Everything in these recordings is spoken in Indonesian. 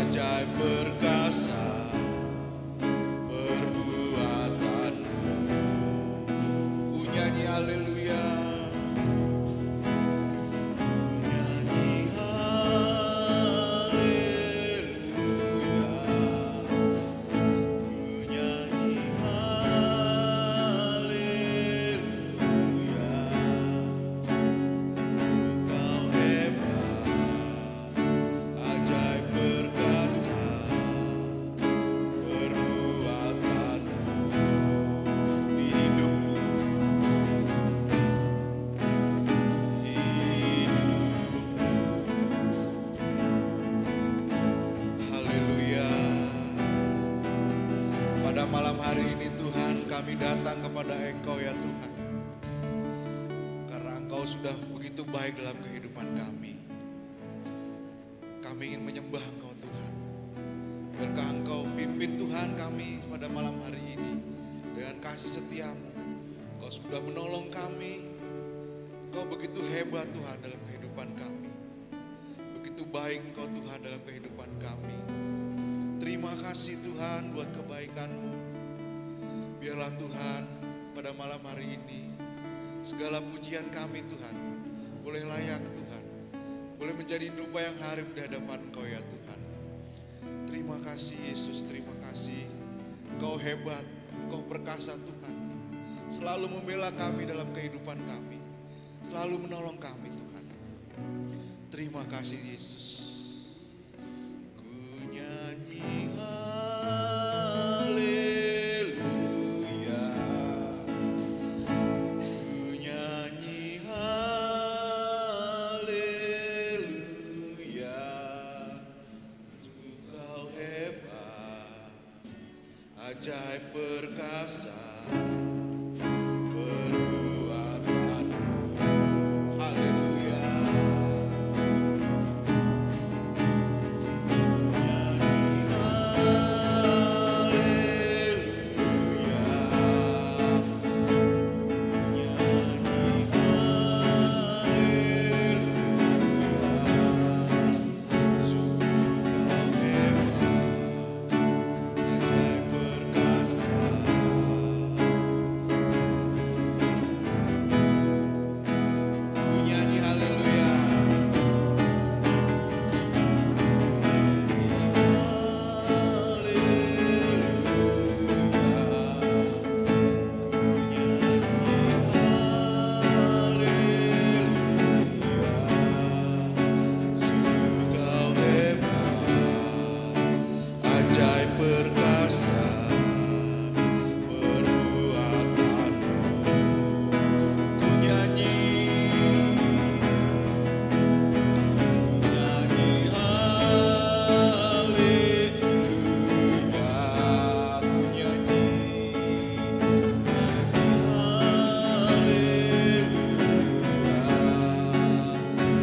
ajaib perkasa perbuatanmu. Ku nyanyi haleluya. Malam hari ini Tuhan, kami datang kepada Engkau ya Tuhan, karena Engkau sudah begitu baik dalam kehidupan kami. Kami ingin menyembah Engkau Tuhan. Biarkah Engkau pimpin Tuhan kami pada malam hari ini dengan kasih setia-Mu. Engkau sudah menolong kami. Engkau begitu hebat Tuhan dalam kehidupan kami. Begitu baik Engkau Tuhan dalam kehidupan kami. Terima kasih Tuhan buat kebaikan-Mu. Biarlah Tuhan pada malam hari ini segala pujian kami Tuhan boleh layak Tuhan, boleh menjadi dupa yang harum di hadapan Engkau ya Tuhan. Terima kasih Yesus, terima kasih. Engkau hebat, Engkau perkasa Tuhan. Selalu membela kami dalam kehidupan kami, selalu menolong kami Tuhan. Terima kasih Yesus. Ku nyanyi ajaib perkasa perbuatanmu. Haleluya. Nyanyi haleluya. Nyanyi haleluya. Sungguh Kau hebat, ajaib perkasa. Ku nyanyi haleluya. Sungguh Kau hebat, ajaib perkasa perbuatanmu. Ku nyanyi haleluya. Ku nyanyi haleluya.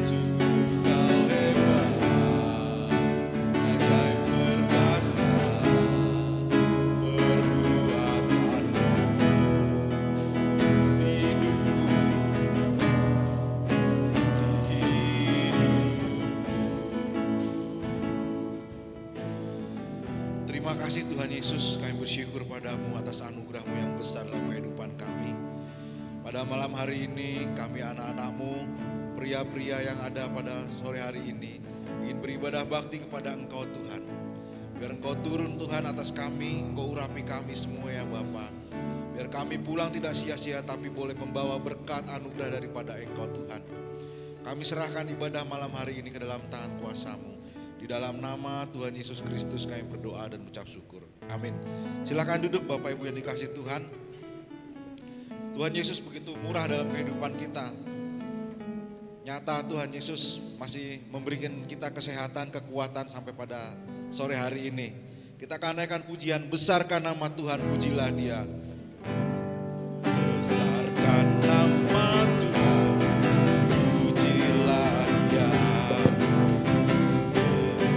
Sungguh Kau hebat, ajaib perkasa perbuatanmu di hidupku, di hidupku. Terima kasih Tuhan Yesus, kami bersyukur padamu atas anugerah-Mu yang besar dalam kehidupan kami. Pada malam hari ini kami anak-anak-Mu, pria-pria yang ada pada sore hari ini ingin beribadah bakti kepada Engkau Tuhan. Biar Engkau turun Tuhan atas kami, Engkau urapi kami semua ya Bapa. Biar kami pulang tidak sia-sia tapi boleh membawa berkat anugerah daripada Engkau Tuhan. Kami serahkan ibadah malam hari ini ke dalam tangan kuasa-Mu. Di dalam nama Tuhan Yesus Kristus kami berdoa dan ucap syukur. Amin. Silakan duduk Bapak Ibu yang dikasihi Tuhan. Tuhan Yesus begitu murah dalam kehidupan kita. Nyata Tuhan Yesus masih memberikan kita kesehatan, kekuatan sampai pada sore hari ini. Kita akan naikkan pujian, besarkan nama Tuhan, pujilah Dia. Besarkan nama Tuhan, pujilah Dia.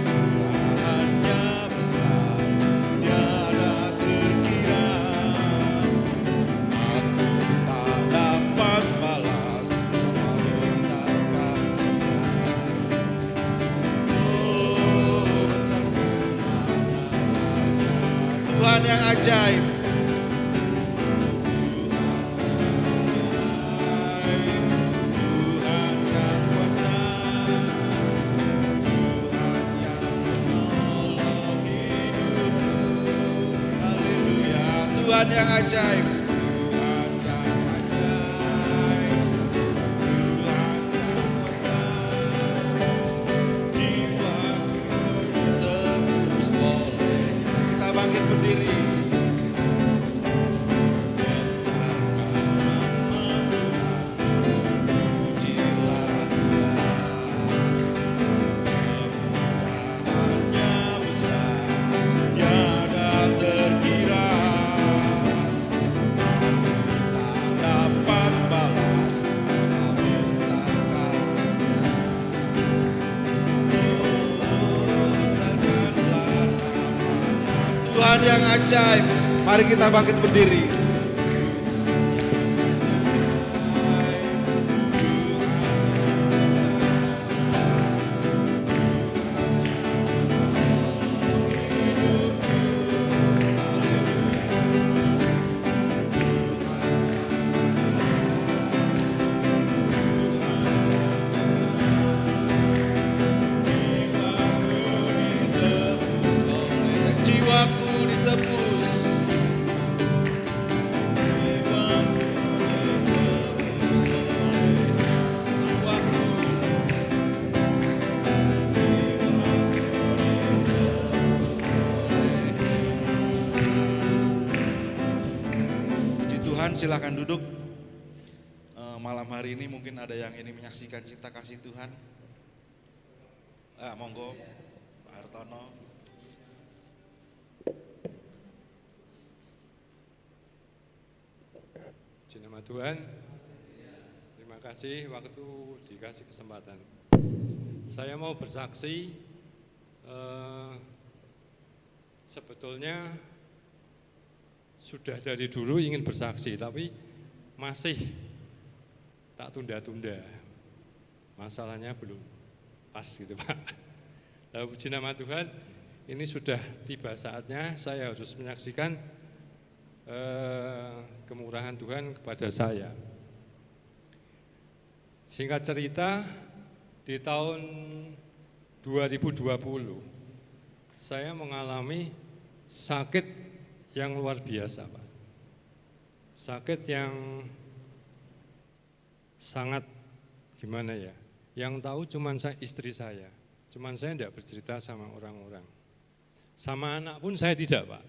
Kemurahan-Nya besar, tiada terkira. Aku tak dapat balas betapa besar kasih-Nya. Oh, besarkan Tuhan yang ajaib. Tuhan yang kuasa, Tuhan yang menolong hidupku. Haleluya, Tuhan yang ajaib. Tuhan yang ajaib, Tuhan yang kuasa, jiwaku ditebus olehnya. Kita bangkit berdiri. Besarkan nama Tuhan, pujilah Dia. Kemurahannya besar, tiada terkira. Aku tak dapat balas betapa besar kasih-Nya. Oh, besarkanlah namanya, Tuhan yang ajaib. Mari kita bangkit berdiri. Jiwaku ditebus. Puji Tuhan, silakan duduk. Malam hari ini mungkin ada yang ini menyaksikan cinta kasih Tuhan. Monggo, Pak Hartono. Puji nama Tuhan. Terima kasih waktu dikasih kesempatan. Saya mau bersaksi, sebetulnya sudah dari dulu ingin bersaksi, tapi masih tak tunda-tunda. Masalahnya belum pas gitu Pak. Nah, puji nama Tuhan, ini sudah tiba saatnya saya harus menyaksikan kemurahan Tuhan kepada saya. Singkat cerita, di tahun 2020 saya mengalami sakit yang luar biasa, Pak. Sakit yang sangat gimana ya? Yang tahu cuman istri saya. Cuman saya tidak bercerita sama orang-orang. Sama anak pun saya tidak, Pak.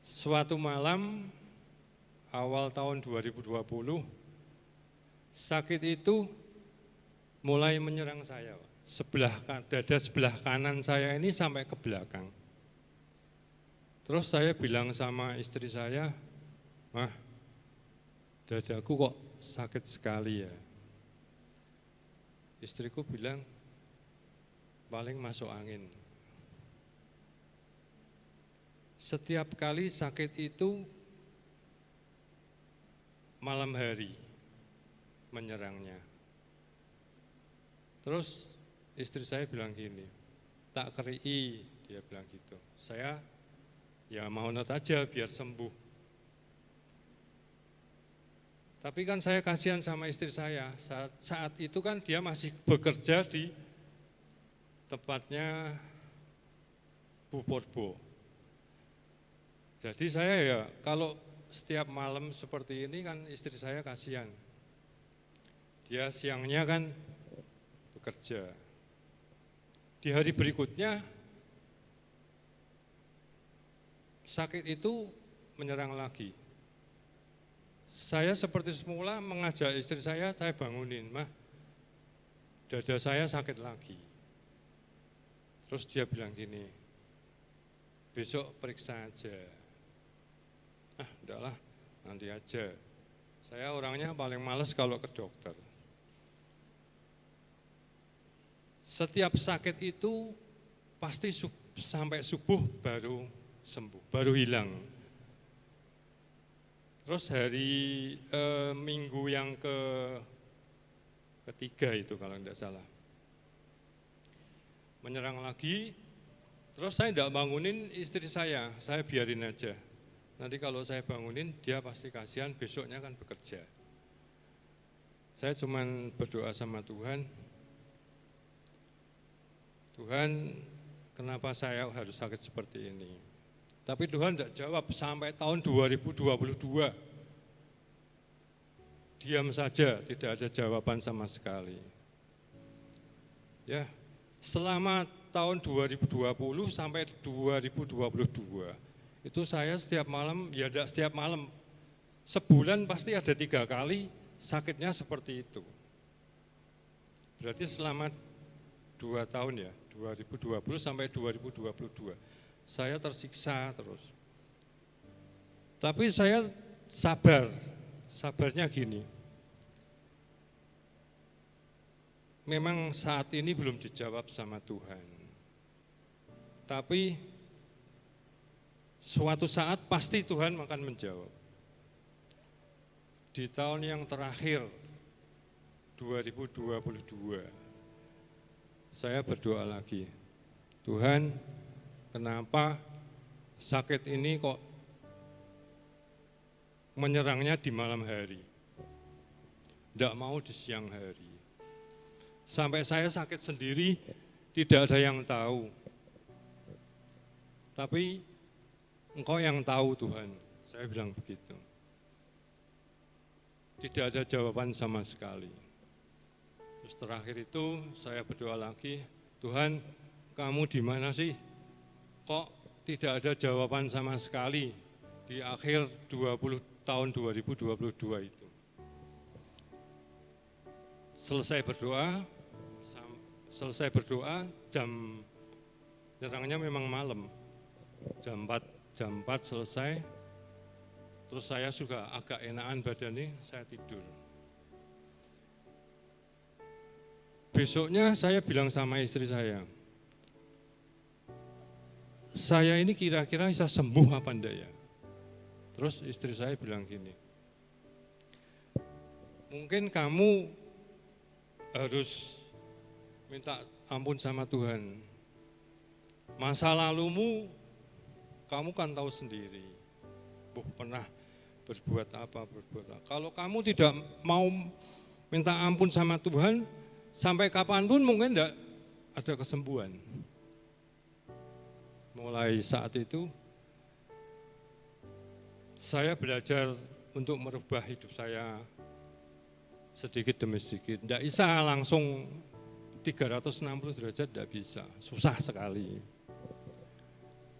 Suatu malam awal tahun 2020, sakit itu mulai menyerang saya, Pak. Dada sebelah kanan saya ini sampai ke belakang. Terus saya bilang sama istri saya, "Mah, dadaku kok sakit sekali ya." Istriku bilang, "Paling masuk angin." Setiap kali sakit itu malam hari menyerangnya. Terus istri saya bilang gini, "Tak kerii," dia bilang gitu. Saya ya mau nonton aja biar sembuh. Tapi kan saya kasihan sama istri saya, saat itu kan dia masih bekerja di tempatnya Bu Porbo. Jadi saya ya kalau setiap malam seperti ini kan istri saya kasihan. Dia siangnya kan bekerja. Di hari berikutnya sakit itu menyerang lagi. Saya seperti semula mengajak istri saya bangunin, "Mah, dada saya sakit lagi." Terus dia bilang gini, "Besok periksa aja." Udahlah, nanti aja. Saya orangnya paling males kalau ke dokter. Setiap sakit itu pasti sampai subuh baru sembuh, baru hilang. Terus hari Minggu yang ketiga itu kalau tidak salah, menyerang lagi, Terus saya tidak bangunin istri saya biarin aja. Nanti kalau saya bangunin, dia pasti kasihan, besoknya kan bekerja. Saya cuman berdoa sama Tuhan, Tuhan kenapa saya harus sakit seperti ini? Tapi Tuhan tidak jawab sampai tahun 2022. Diam saja, tidak ada jawaban sama sekali. Ya, selama tahun 2020 sampai 2022, itu saya setiap malam, ya tidak setiap malam, sebulan pasti ada 3 kali sakitnya seperti itu. Berarti selama 2 tahun ya, 2020 sampai 2022, saya tersiksa terus. Tapi saya sabarnya gini, memang saat ini belum dijawab sama Tuhan. Tapi suatu saat pasti Tuhan akan menjawab. Di tahun yang terakhir, 2022, saya berdoa lagi, Tuhan kenapa sakit ini kok menyerangnya di malam hari, tidak mau di siang hari. Sampai saya sakit sendiri, tidak ada yang tahu. Tapi Engkau yang tahu Tuhan, saya bilang begitu. Tidak ada jawaban sama sekali. Terus terakhir itu saya berdoa lagi, Tuhan kamu di mana sih? Kok tidak ada jawaban sama sekali di akhir tahun 2022 itu. Selesai berdoa, jam nyerangnya memang malam, jam 4 selesai, terus saya juga agak enakan badannya, saya tidur. Besoknya saya bilang sama istri saya ini kira-kira bisa sembuh apa enggak ya? Terus istri saya bilang gini, mungkin kamu harus minta ampun sama Tuhan. Masa lalumu kamu kan tahu sendiri. Pernah berbuat apa. Kalau kamu tidak mau minta ampun sama Tuhan, sampai kapanpun mungkin tidak ada kesembuhan. Mulai saat itu, saya belajar untuk merubah hidup saya sedikit demi sedikit. Tidak bisa langsung 360 derajat, tidak bisa, susah sekali.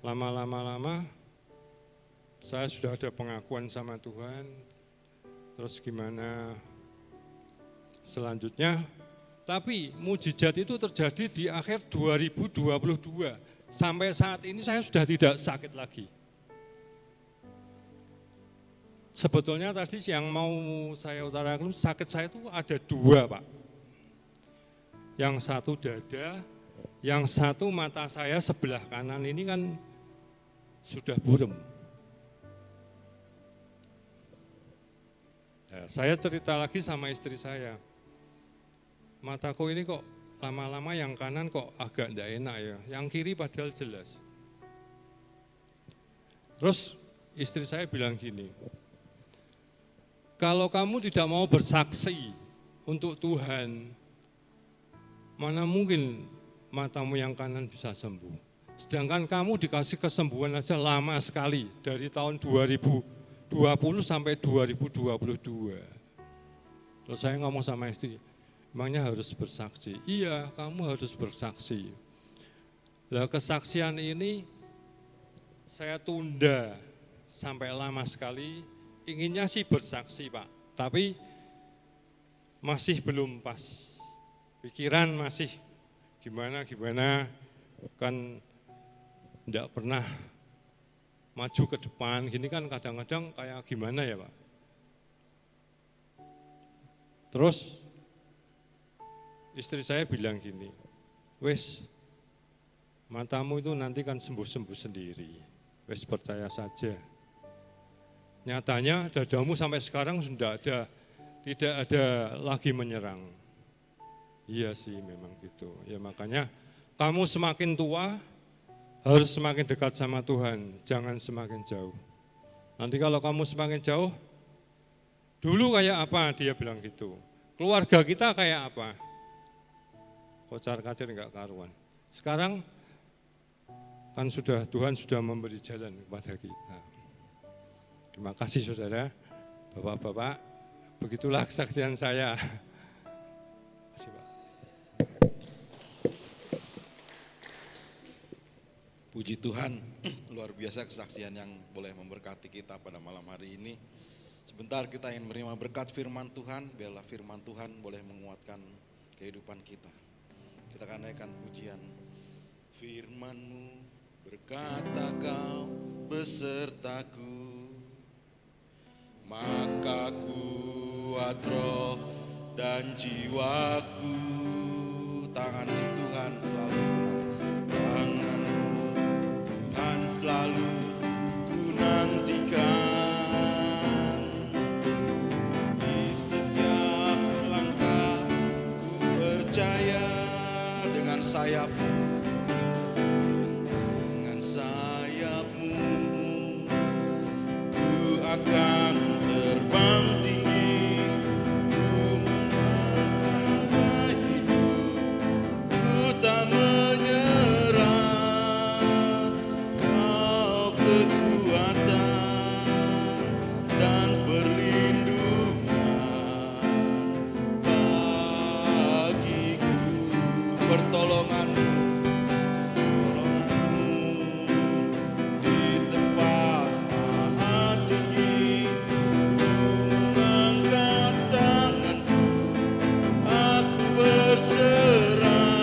Lama-lama saya sudah ada pengakuan sama Tuhan, terus gimana selanjutnya. Tapi mujizat itu terjadi di akhir 2022. Sampai saat ini saya sudah tidak sakit lagi. Sebetulnya tadi yang mau saya utarakan, sakit saya itu ada 2, Pak. Yang satu dada, yang satu mata saya sebelah kanan ini kan sudah buram. Nah, saya cerita lagi sama istri saya, mataku ini kok lama-lama yang kanan kok agak tidak enak ya, yang kiri padahal jelas. Terus istri saya bilang gini, kalau kamu tidak mau bersaksi untuk Tuhan, mana mungkin matamu yang kanan bisa sembuh. Sedangkan kamu dikasih kesembuhan aja lama sekali, dari tahun 2020 sampai 2022. Terus saya ngomong sama istri, emangnya harus bersaksi? Iya, kamu harus bersaksi. Lah kesaksian ini saya tunda sampai lama sekali, inginnya sih bersaksi Pak, tapi masih belum pas. Pikiran masih gimana, kan enggak pernah maju ke depan, gini kan kadang-kadang kayak gimana ya Pak. Terus istri saya bilang gini, wes matamu itu nanti kan sembuh-sembuh sendiri, wes percaya saja. Nyatanya dadamu sampai sekarang sudah tidak ada lagi menyerang. Iya sih memang gitu. Ya makanya kamu semakin tua harus semakin dekat sama Tuhan, jangan semakin jauh. Nanti kalau kamu semakin jauh, dulu kayak apa dia bilang gitu, keluarga kita kayak apa, kocar-kacir enggak karuan. Sekarang kan Tuhan sudah memberi jalan kepada kita. Terima kasih saudara, bapak-bapak, begitulah kesaksian saya. Terima kasih, Pak. Puji Tuhan, luar biasa kesaksian yang boleh memberkati kita pada malam hari ini. Sebentar kita ingin menerima berkat firman Tuhan, biarlah firman Tuhan boleh menguatkan kehidupan kita. Kita akan naikkan pujian. Firman-Mu berkata kau besertaku, maka kuat roh dan jiwaku. Tangan Tuhan selalu kuat, tangan-Mu Tuhan selalu ku nantikan. Di setiap langkah ku percaya dengan sayap-Mu, dengan sayap-Mu ku akan terbang tinggi, ku mengangkat hidup, ku tak menyerah. Kau kekuatan dan perlindungan bagiku, pertolongan-Mu di tempat maha tinggi. Ku mengangkat tanganku, aku berserah.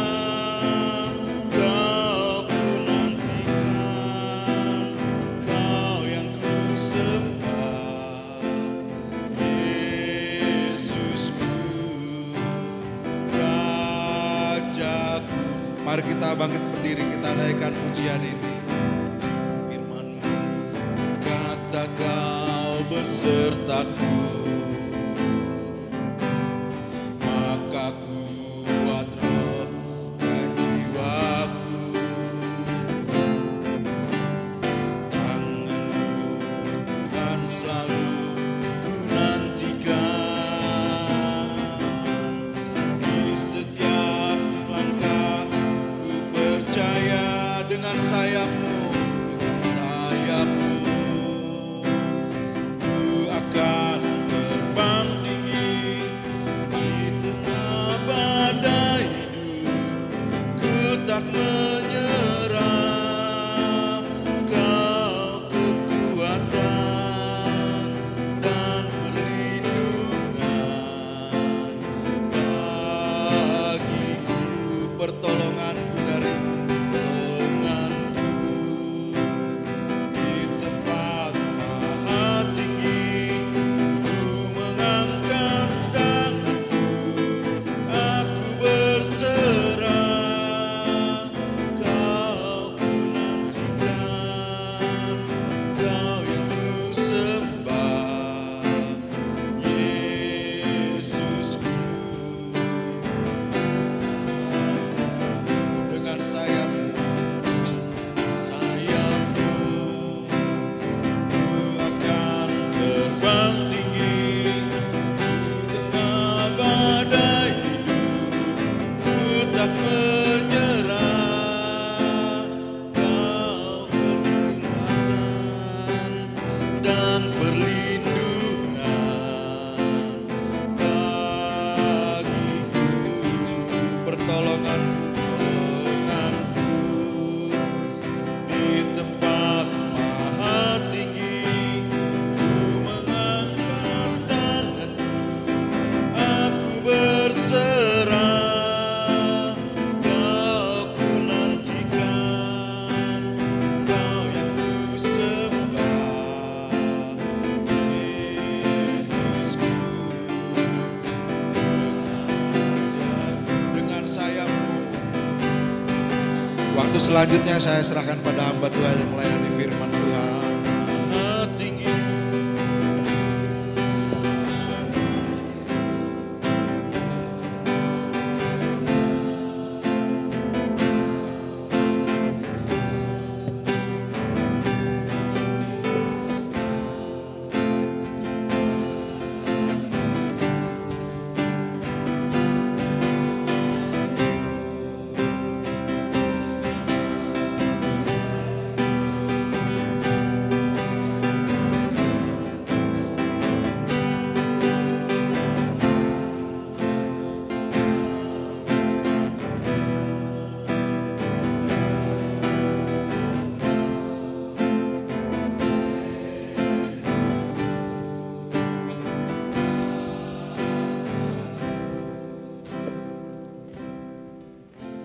Kau ku nantikan, Kau yang ku sembah, Yesusku, Rajaku. Mari kita bangkit berdiri, kita naikkan pujian ini. Firman-Mu berkata kau besertaku, maka kuat roh dan jiwaku. Tangan-Mu Tuhan selalu ku nantikan. Di setiap langkah ku percaya dengan sayap-Mu, dengan sayap-Mu ku akan terbang tinggi. Di tengah badai hidup ku tak menyerah. Kau kekuatan dan perlindungan bagiku, pertolonganku dari-Mu, pertolonganku di tempat maha tinggi. Ku mengangkat tanganku, aku berserah. Kau ku nantikan, Kau yang ku sembah, Yesusku. Dengan sayap-Mu, sayap-Mu ku akan terbang tinggi. Di tengah badai hidup ku tak menyerah. Kau kekuatan dan perlindungan bagiku, pertolonganku, pertolonganku di tempat maha tinggi. Ku mengangkat tanganku, aku berserah. Kau ku nantikan, Kau yang ku sembah, Yesusku. Dengan sayap-Mu. Waktu selanjutnya saya serahkan pada hamba Tuhan yang melayani firman Tuhan. Maha tinggi.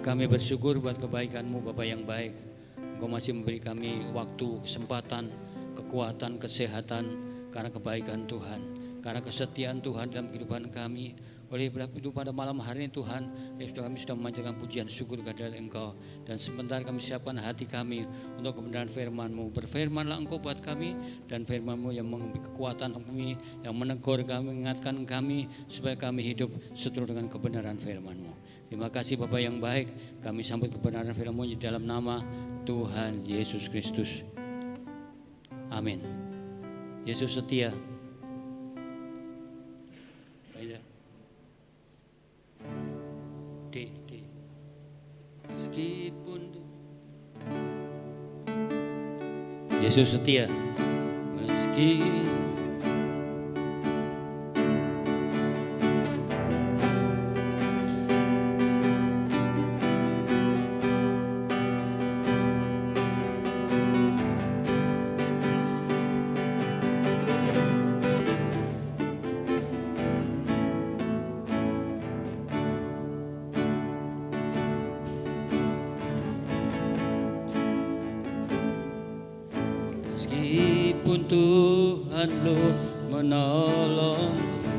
Kami bersyukur buat kebaikan-Mu Bapa yang baik. Engkau masih memberi kami waktu, kesempatan, kekuatan, kesehatan karena kebaikan Tuhan, karena kesetiaan Tuhan dalam kehidupan kami. Oleh itu pada malam hari ini Tuhan, kami sudah memanjatkan pujian syukur kehadirat Engkau. Dan sebentar kami siapkan hati kami untuk kebenaran firman-Mu. Berfirmanlah Engkau buat kami, dan firman-Mu yang memberi kekuatan kami, yang menegur kami, mengingatkan kami, supaya kami hidup seturut dengan kebenaran firman-Mu. Terima kasih Bapa yang baik, kami sambut kebenaran firman-Mu di dalam nama Tuhan Yesus Kristus. Amin. Yesus setia. Meskipun Yesus setia, meski Tuhan lu menolongku,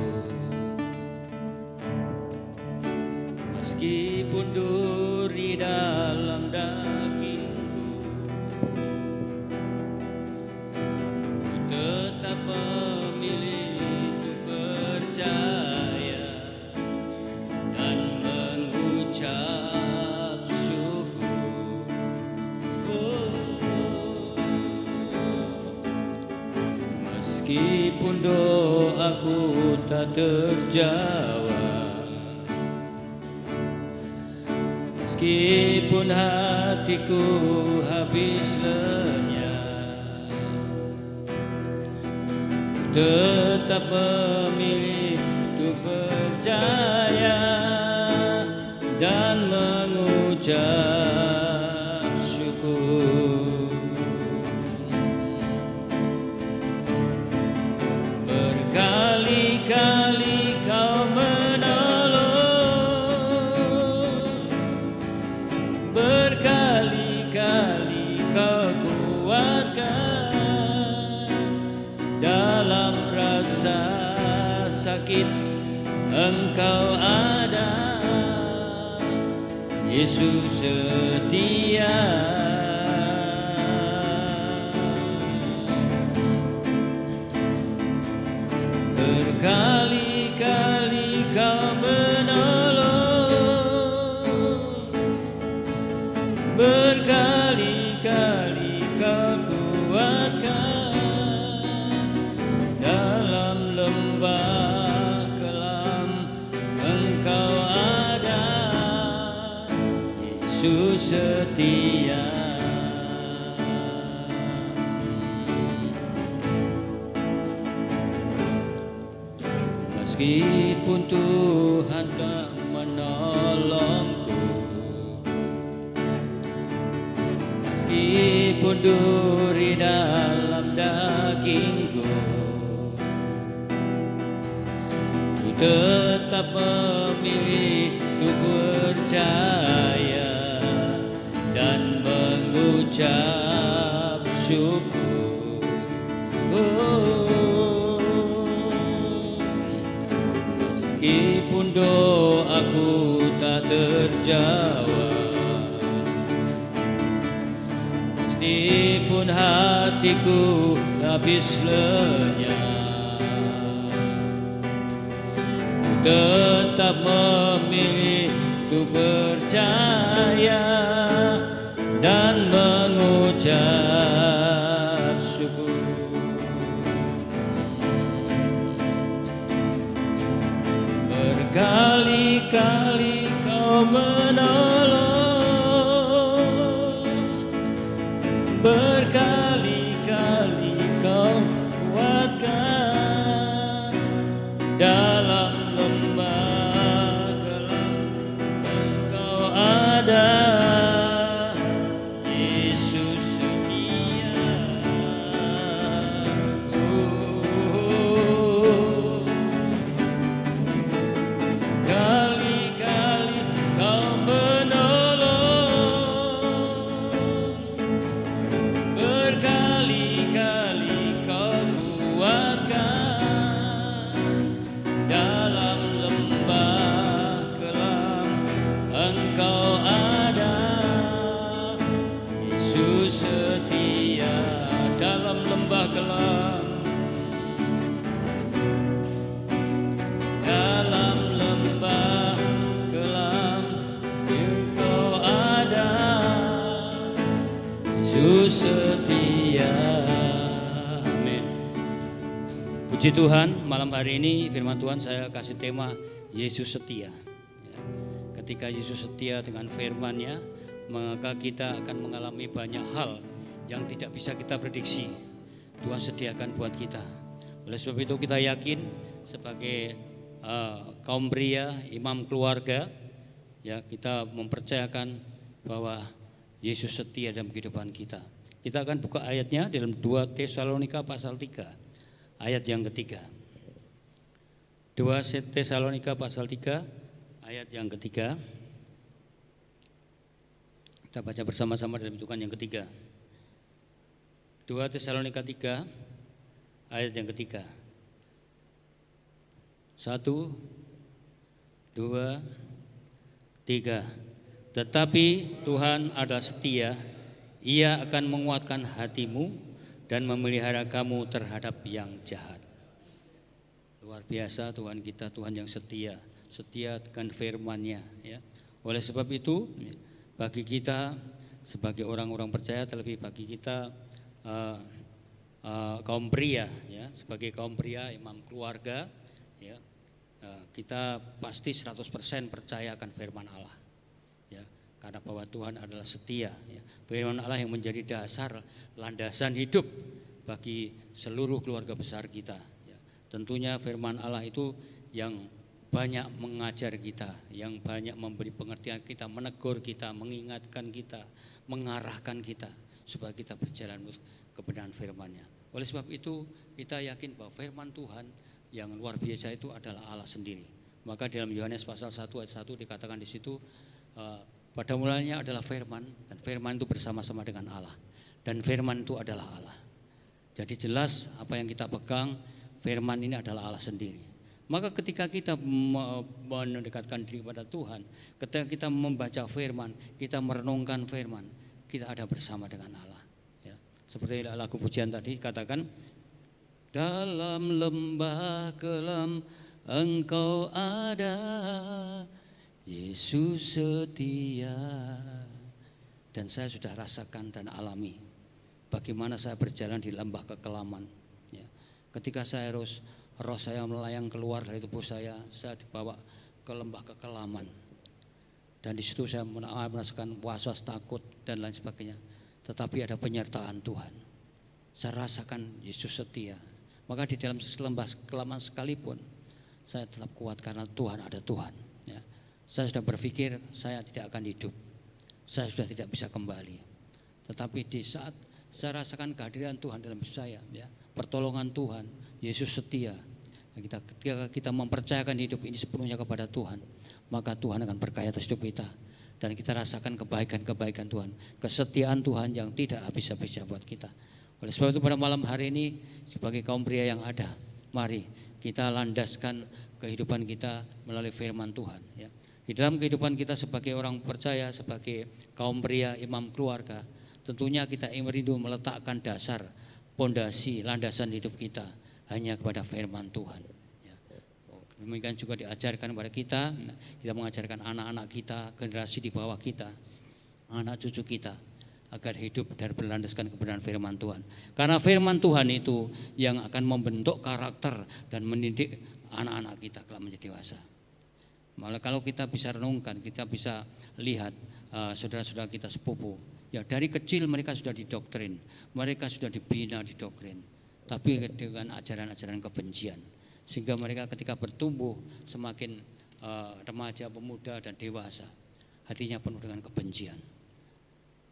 meskipun duri dalam dagingku, ku tetap memilih untuk percaya dan mengucap syukur. Meskipun doaku tak terjawab, meskipun hatiku habis lenyap, ku tetap memilih untuk percaya dan mengucap syukur. Berkali-kali Kau menolong, berkali-kali Kau kuatkan. Dalam rasa sakit Engkau ada, Yesus setia. Berkali-kali Kau menolong, berkali-kali Kau kuatkan. Dalam lembah kelam Engkau ada, Yesus setia. Meskipun Tuhan tak menolongku, meskipun duri dalam dagingku, ku tetap memilih untuk percaya dan mengucap syukur. Meskipun doaku tak terjawab, meskipun hatiku habis lenyap, ku tetap memilih untuk percaya dan mengucap syukur. Berkali-kali Kau menolong, berkali-kali Kau kuatkan. Dalam lembah kelam Engkau ada, Yesus setia. Kali-kali Kau Yesus setia. Amin. Puji Tuhan, malam hari ini firman Tuhan saya kasih tema Yesus setia. Ya. Ketika Yesus setia dengan firman-Nya, maka kita akan mengalami banyak hal yang tidak bisa kita prediksi. Tuhan sediakan buat kita. Oleh sebab itu kita yakin sebagai kaum pria, imam keluarga, ya kita mempercayakan bahwa Yesus setia dalam kehidupan kita. Kita akan buka ayatnya dalam 2 Tesalonika pasal 3, ayat yang ketiga. 2 Tesalonika pasal 3, ayat yang ketiga. Kita baca bersama-sama dalam hitungan yang ketiga. 2 Tesalonika 3, ayat yang ketiga. 1, 2, 3. Tetapi Tuhan adalah setia, Ia akan menguatkan hatimu dan memelihara kamu terhadap yang jahat. Luar biasa Tuhan kita, Tuhan yang setia, setia dengan firman-Nya, ya. Oleh sebab itu, bagi kita sebagai orang-orang percaya, terlebih bagi kita kaum pria, ya, sebagai kaum pria, imam keluarga, ya, kita pasti 100% percaya akan firman Allah. Ya, karena bahwa Tuhan adalah setia, ya. Firman Allah yang menjadi dasar landasan hidup bagi seluruh keluarga besar kita, ya. Tentunya firman Allah itu yang banyak mengajar kita, yang banyak memberi pengertian kita, menegur kita, mengingatkan kita, mengarahkan kita supaya kita berjalan menurut kebenaran firman-Nya. Oleh sebab itu kita yakin bahwa firman Tuhan yang luar biasa itu adalah Allah sendiri. Maka dalam Yohanes pasal 1 ayat 1 dikatakan di situ, pada mulanya adalah firman, dan firman itu bersama-sama dengan Allah, dan firman itu adalah Allah. Jadi jelas apa yang kita pegang, firman ini adalah Allah sendiri. Maka ketika kita mendekatkan diri kepada Tuhan, ketika kita membaca firman, kita merenungkan firman, kita ada bersama dengan Allah, ya. Seperti lagu pujian tadi katakan, dalam lembah kelam Engkau ada, Yesus setia. Dan saya sudah rasakan dan alami bagaimana saya berjalan di lembah kekelaman, ya. Ketika saya roh saya melayang keluar dari tubuh saya dibawa ke lembah kekelaman. Dan di situ saya merasakan was-was, takut dan lain sebagainya. Tetapi ada penyertaan Tuhan. Saya rasakan Yesus setia. Maka di dalam lembah kekelaman sekalipun saya tetap kuat karena Tuhan ada Tuhan, ya. Saya sudah berpikir saya tidak akan hidup, saya sudah tidak bisa kembali. Tetapi di saat saya rasakan kehadiran Tuhan dalam hidup saya, ya, pertolongan Tuhan, Yesus setia. Ketika kita mempercayakan hidup ini sepenuhnya kepada Tuhan, maka Tuhan akan berkaya atas hidup kita. Dan kita rasakan kebaikan-kebaikan Tuhan, kesetiaan Tuhan yang tidak habis-habisnya buat kita. Oleh sebab itu pada malam hari ini sebagai kaum pria yang ada, mari kita landaskan kehidupan kita melalui firman Tuhan, ya. Di dalam kehidupan kita sebagai orang percaya, sebagai kaum pria, imam keluarga, tentunya kita ingin merindu meletakkan dasar, pondasi, landasan hidup kita hanya kepada firman Tuhan, ya. Demikian juga diajarkan kepada kita mengajarkan anak-anak kita, generasi di bawah kita, anak cucu kita, agar hidup dan berlandaskan kebenaran firman Tuhan. Karena firman Tuhan itu yang akan membentuk karakter dan mendidik anak-anak kita kalau menjadi dewasa. Malah kalau kita bisa renungkan, kita bisa lihat saudara-saudara kita sepupu, ya dari kecil mereka sudah didoktrin, mereka sudah dibina didoktrin, tapi dengan ajaran-ajaran kebencian, sehingga mereka ketika bertumbuh semakin remaja, pemuda dan dewasa, hatinya penuh dengan kebencian.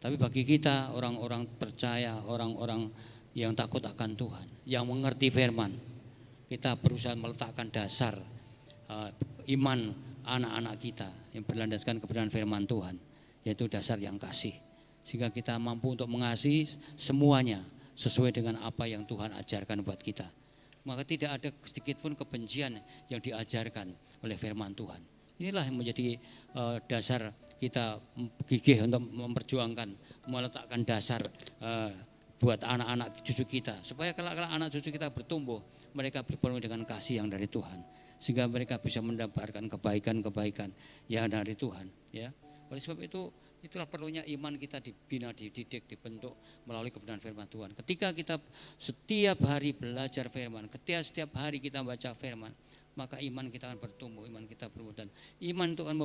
Tapi bagi kita orang-orang percaya, orang-orang yang takut akan Tuhan, yang mengerti firman, kita berusaha meletakkan dasar iman anak-anak kita yang berlandaskan kebenaran firman Tuhan, yaitu dasar yang kasih, sehingga kita mampu untuk mengasihi semuanya sesuai dengan apa yang Tuhan ajarkan buat kita. Maka tidak ada sedikit pun kebencian yang diajarkan oleh firman Tuhan. Inilah yang menjadi dasar kita gigih untuk memperjuangkan, meletakkan dasar buat anak-anak cucu kita, supaya kalau anak cucu kita bertumbuh, mereka berpenuh dengan kasih yang dari Tuhan, sehingga mereka bisa mendapatkan kebaikan-kebaikan yang dari Tuhan, ya. Oleh sebab itu Itulah perlunya iman kita dibina, dididik, dibentuk melalui kebenaran firman Tuhan. Ketika kita setiap hari belajar firman, ketika setiap hari kita baca firman, maka iman kita akan bertumbuh, iman kita bertumbuh, dan iman itu akan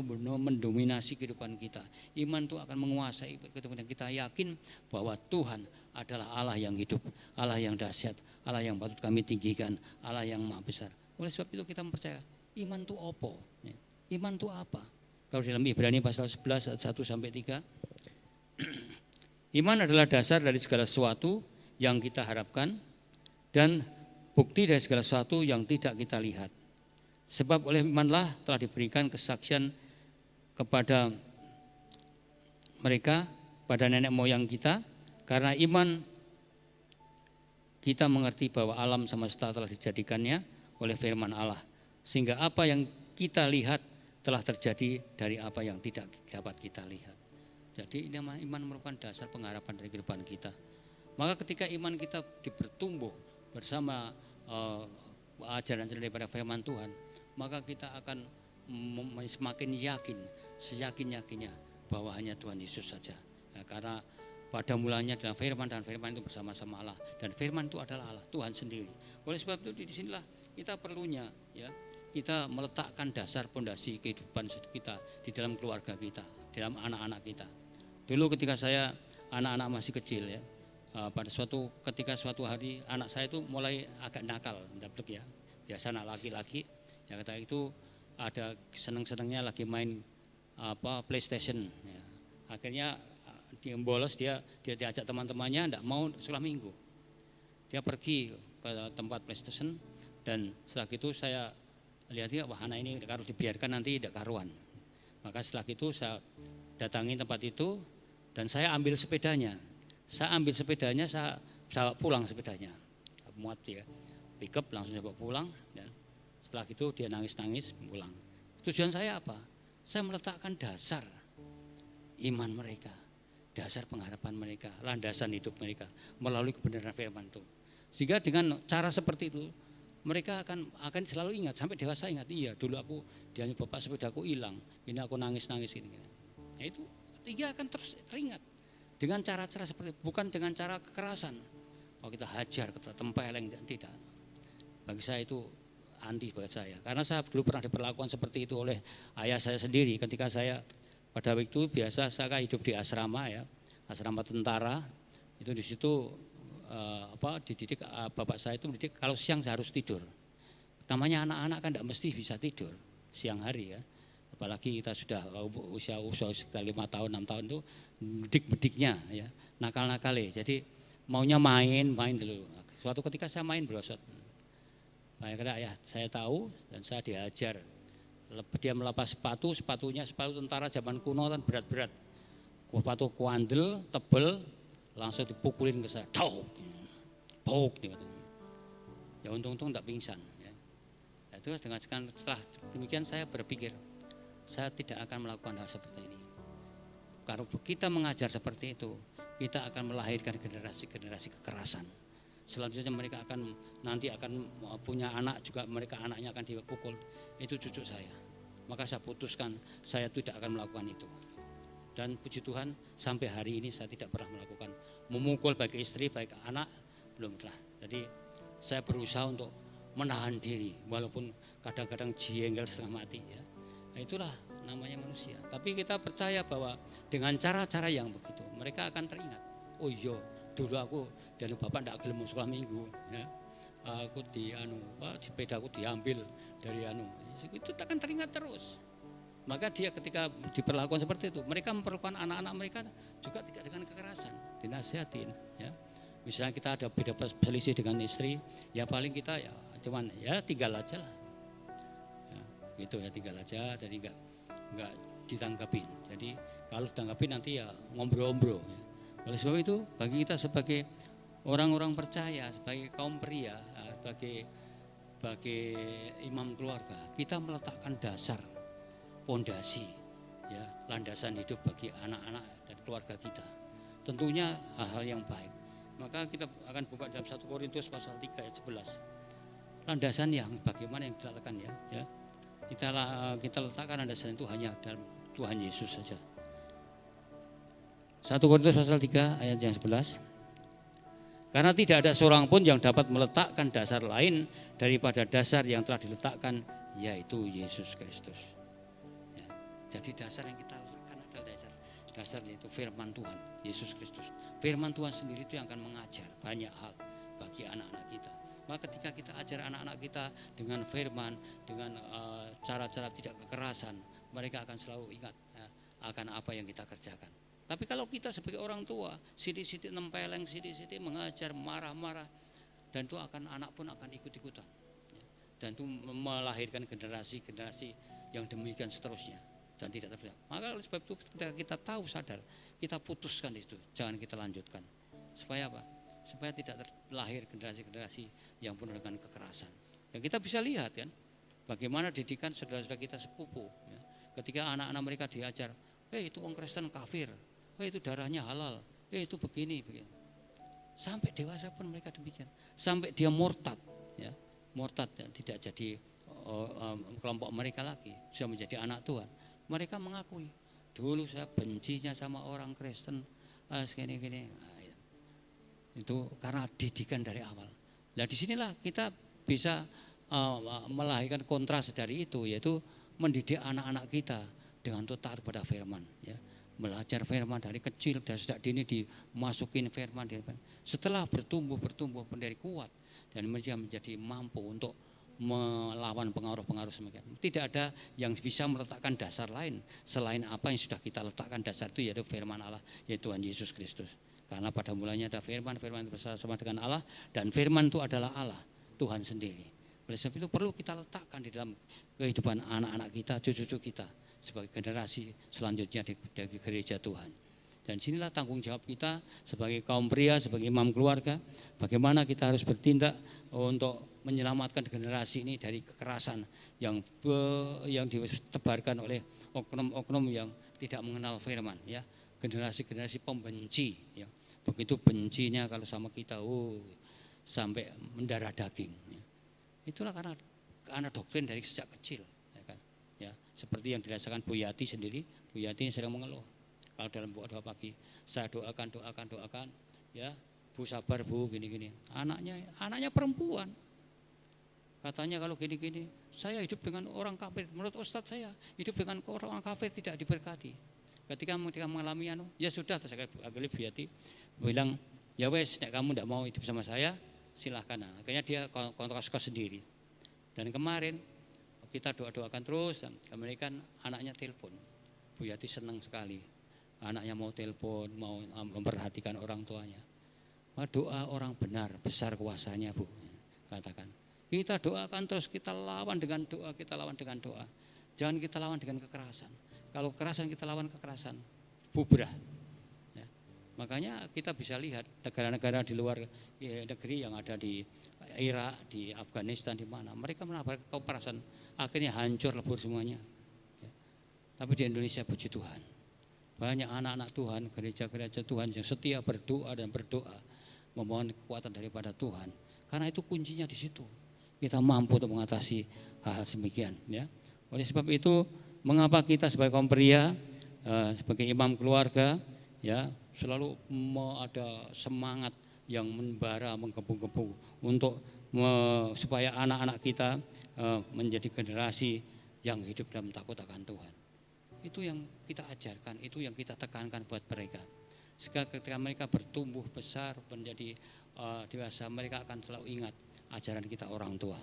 mendominasi kehidupan kita. Iman itu akan menguasai kehidupan kita. Yakin bahwa Tuhan adalah Allah yang hidup, Allah yang dahsyat, Allah yang patut kami tinggikan, Allah yang maha besar. Oleh sebab itu kita percaya iman itu apa? Iman itu apa? Kalau dalam Ibrani pasal 11 ayat 1 sampai 3, iman adalah dasar dari segala sesuatu yang kita harapkan dan bukti dari segala sesuatu yang tidak kita lihat. Sebab oleh imanlah telah diberikan kesaksian kepada mereka, pada nenek moyang kita, karena iman kita mengerti bahwa alam semesta telah dijadikannya oleh firman Allah, sehingga apa yang kita lihat telah terjadi dari apa yang tidak dapat kita lihat. Jadi ini iman merupakan dasar pengharapan dari kehidupan kita. Maka ketika iman kita bertumbuh bersama ajaran-ajaran daripada firman Tuhan, maka kita akan semakin yakin, seyakin-yakinnya bahwa hanya Tuhan Yesus saja. Ya, karena pada mulanya dalam firman, dan firman itu bersama-sama Allah, dan firman itu adalah Allah, Tuhan sendiri. Oleh sebab itu di sinilah kita perlunya, ya, kita meletakkan dasar pondasi kehidupan kita di dalam keluarga kita, di dalam anak-anak kita. Dulu ketika saya anak-anak masih kecil, ya, pada ketika suatu hari anak saya itu mulai agak nakal, ya, biasa anak laki-laki, ya, kata itu ada seneng-senengnya lagi main PlayStation, ya. Akhirnya dia bolos, dia diajak teman-temannya, tidak mau sekolah minggu, dia pergi ke tempat PlayStation, dan setelah itu saya lihat dia, wah anak ini kalau dibiarkan nanti tidak karuan. Maka setelah itu saya datangi tempat itu dan saya ambil sepedanya. Saya bawa pulang sepedanya. Muat dia, pick up langsung saya bawa pulang. Dan setelah itu dia nangis-nangis pulang. Tujuan saya apa? Saya meletakkan dasar iman mereka, dasar pengharapan mereka, landasan hidup mereka melalui kebenaran firman itu. Sehingga dengan cara seperti itu mereka akan selalu ingat, sampai dewasa ingat, iya dulu aku dianya bapak sepedaku hilang, ini aku nangis-nangis ini. Nah itu dia akan terus teringat dengan cara-cara seperti itu, bukan dengan cara kekerasan. Kalau kita hajar, kita tempeleng, tidak. Bagi saya itu anti buat saya, karena saya dulu pernah diperlakukan seperti itu oleh ayah saya sendiri. Ketika saya pada waktu itu biasa saya hidup di asrama, ya, asrama tentara, itu di situ dididik, bapak saya itu mendidik kalau siang harus tidur. Namanya anak-anak kan tidak mesti bisa tidur siang hari, ya. Apalagi kita sudah usia sekitar 5 tahun, 6 tahun itu bedik-bediknya, ya, nakal-nakal. Jadi maunya main dulu. Suatu ketika saya main berosot. Saya kata, ya saya tahu, dan saya diajar. Dia melepas sepatunya sepatu tentara zaman kuno kan berat-berat. Sepatu kuandel, tebel, langsung dipukulin ke saya, tauk, ya untung-untung tidak pingsan. Ya. Itu setelah demikian saya berpikir, saya tidak akan melakukan hal seperti ini. Kalau kita mengajar seperti itu, kita akan melahirkan generasi-generasi kekerasan. Selanjutnya mereka nanti akan punya anak juga, mereka anaknya akan dipukul. Itu cucu saya. Maka saya putuskan saya tidak akan melakukan itu. Dan puji Tuhan sampai hari ini saya tidak pernah melakukan memukul baik istri baik anak, belum pernah. Jadi saya berusaha untuk menahan diri walaupun kadang-kadang jengkel setengah mati, ya. Nah, itulah namanya manusia. Tapi kita percaya bahwa dengan cara-cara yang begitu mereka akan teringat. Oh iya, dulu aku dan bapak tidak gelem sekolah minggu, ya. Aku sepedaku diambil dari itu akan teringat terus. Maka dia ketika diperlakukan seperti itu, mereka memperlakukan anak-anak mereka juga tidak dengan kekerasan, dinasihatin, ya. Misalnya kita ada beda selisih dengan istri, ya paling kita cuman tinggal aja lah, ya, gitu ya, tinggal aja, jadi nggak ditanggapin. Jadi kalau ditanggapin nanti ya ngombro-ngombro. Ya. Oleh sebab itu bagi kita sebagai orang-orang percaya, sebagai kaum pria, sebagai imam keluarga, kita meletakkan dasar pondasi, ya, landasan hidup bagi anak-anak dan keluarga kita. Tentunya hal-hal yang baik. Maka kita akan buka dalam 1 Korintus pasal 3 ayat 11. Landasan yang bagaimana yang kita letakkan, ya. Kita letakkan landasan itu hanya dalam Tuhan Yesus saja. 1 Korintus pasal 3 ayat yang 11. Karena tidak ada seorang pun yang dapat meletakkan dasar lain daripada dasar yang telah diletakkan, yaitu Yesus Kristus. Ya, jadi dasar yang kita letakkan adalah dasar yaitu firman Tuhan, Yesus Kristus. Firman Tuhan sendiri itu yang akan mengajar banyak hal bagi anak-anak kita. Maka ketika kita ajar anak-anak kita dengan firman, dengan cara-cara tidak kekerasan, mereka akan selalu ingat akan apa yang kita kerjakan. Tapi kalau kita sebagai orang tua, sidik-sidik nempeleng, sidik-sidik mengajar, marah-marah, dan itu anak pun akan ikut-ikutan. Dan itu melahirkan generasi-generasi yang demikian seterusnya dan tidak terpilih. Maka oleh sebab itu ketika kita tahu sadar, kita putuskan itu, jangan kita lanjutkan. Supaya apa? Supaya tidak terlahir generasi-generasi yang penuh dengan kekerasan. Yang kita bisa lihat kan, bagaimana didikan saudara-saudara kita sepupu. Ya. Ketika anak-anak mereka diajar, itu orang Kristen kafir, itu darahnya halal, itu begini. Sampai dewasa pun mereka demikian. Sampai dia murtad, ya, murtad ya, tidak jadi kelompok mereka lagi, sudah menjadi anak Tuhan. Mereka mengakui, dulu saya bencinya sama orang Kristen, segini-gini. Itu karena didikan dari awal. Nah disinilah kita bisa melahirkan kontras dari itu, yaitu mendidik anak-anak kita dengan taat kepada firman. Ya. Belajar firman dari kecil, dari sejak dini dimasukin firman. Setelah bertumbuh menjadi kuat dan mereka menjadi mampu untuk melawan pengaruh-pengaruh semakin. Tidak ada yang bisa meletakkan dasar lain selain apa yang sudah kita letakkan dasar itu, yaitu firman Allah, yaitu Tuhan Yesus Kristus. Karena pada mulanya ada firman itu bersama dengan Allah, dan firman itu adalah Allah, Tuhan sendiri. Oleh sebab itu perlu kita letakkan di dalam kehidupan anak-anak kita, cucu-cucu kita sebagai generasi selanjutnya dari gereja Tuhan. Dan sinilah tanggung jawab kita sebagai kaum pria, sebagai imam keluarga, bagaimana kita harus bertindak untuk menyelamatkan generasi ini dari kekerasan yang ditebarkan oleh oknum-oknum yang tidak mengenal firman, ya. Generasi-generasi pembenci, ya. Begitu bencinya kalau sama kita, sampai mendarah daging. Ya. Itulah karena doktrin dari sejak kecil, ya kan? Ya, seperti yang dirasakan Bu Yati sendiri. Bu Yati sering mengeluh. Kalau dalam doa pagi, saya doakan, ya, Bu sabar Bu, gini-gini. Anaknya perempuan. Katanya kalau gini-gini, saya hidup dengan orang kafir. Menurut Ustadz saya, hidup dengan orang kafir tidak diberkati. Ketika mengalami ya sudah, terus akhirnya Bu Yati bilang, ya wes, nek kamu tidak mau hidup sama saya, silahkan. Akhirnya dia kontrak sendiri. Dan kemarin kita doakan terus, kemudian anaknya telepon. Bu Yati senang sekali. Anaknya mau telepon, mau memperhatikan orang tuanya. Doa orang benar, besar kuasanya Bu. Katakan, kita doakan terus, kita lawan dengan doa. Jangan kita lawan dengan kekerasan. Kalau kekerasan kita lawan kekerasan, bubrah. Ya. Makanya kita bisa lihat negara-negara di luar negeri yang ada di Irak, di Afghanistan, di mana mereka menabar kekerasan, akhirnya hancur lebur semuanya. Ya. Tapi di Indonesia puji Tuhan, banyak anak-anak Tuhan, gereja-gereja Tuhan yang setia berdoa memohon kekuatan daripada Tuhan. Karena itu kuncinya di situ. Kita mampu untuk mengatasi hal-hal demikian. Ya. Oleh sebab itu, mengapa kita sebagai kaum pria, sebagai imam keluarga, ya, selalu ada semangat yang membara, menggebu-gebu untuk supaya anak-anak kita menjadi generasi yang hidup dalam takut akan Tuhan. Itu yang kita ajarkan, itu yang kita tekankan buat mereka. Sehingga ketika mereka bertumbuh besar menjadi dewasa, mereka akan selalu ingat ajaran kita orang tua.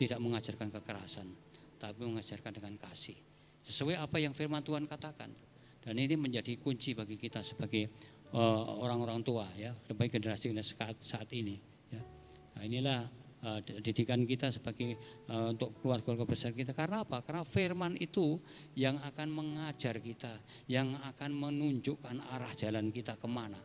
Tidak mengajarkan kekerasan, tapi mengajarkan dengan kasih. Sesuai apa yang firman Tuhan katakan. Dan ini menjadi kunci bagi kita sebagai orang-orang tua, ya, sebagai generasi saat ini. Ya. Nah, inilah didikan kita sebagai untuk keluarga besar kita. Karena apa? Karena firman itu yang akan mengajar kita, yang akan menunjukkan arah jalan kita kemana.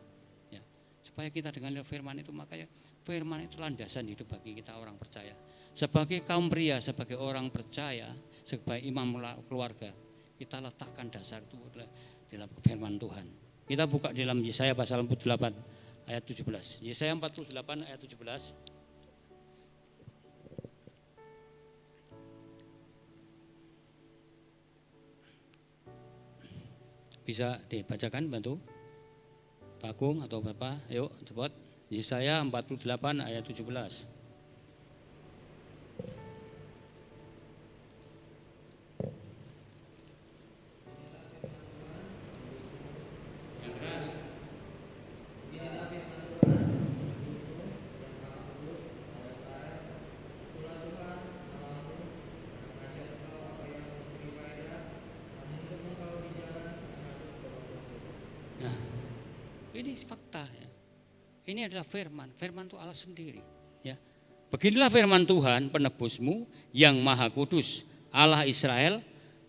Ya. Supaya kita dengan firman itu, makanya firman itu landasan hidup bagi kita orang percaya. Sebagai kaum pria, sebagai orang percaya, sebagai imam keluarga, kita letakkan dasar itu dalam firman Tuhan. Kita buka di dalam Yesaya pasal 48 ayat 17. Yesaya 48 ayat 17. Bisa dibacakan, bantu? Pak Agung atau Bapak, yuk cepat. Yesaya 48 ayat 17. Nah, ini fakta ya. Ini adalah firman. Firman itu Allah sendiri. Ya. Beginilah firman Tuhan penebusmu yang maha kudus, Allah Israel.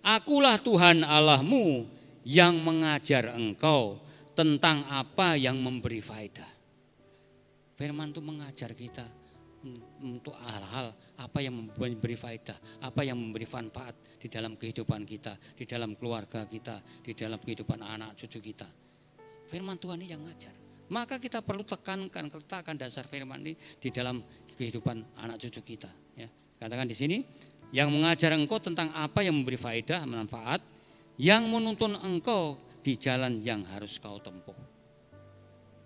Akulah Tuhan Allahmu yang mengajar engkau tentang apa yang memberi faedah. Firman itu mengajar kita untuk hal-hal apa yang memberi faedah, apa yang memberi manfaat di dalam kehidupan kita, di dalam keluarga kita, di dalam kehidupan anak cucu kita. Firman Tuhan ini yang ngajar. Maka kita perlu letakkan dasar firman ini di dalam kehidupan anak cucu kita. Ya. Katakan di sini, yang mengajar engkau tentang apa yang memberi faedah, manfaat, yang menuntun engkau di jalan yang harus kau tempuh.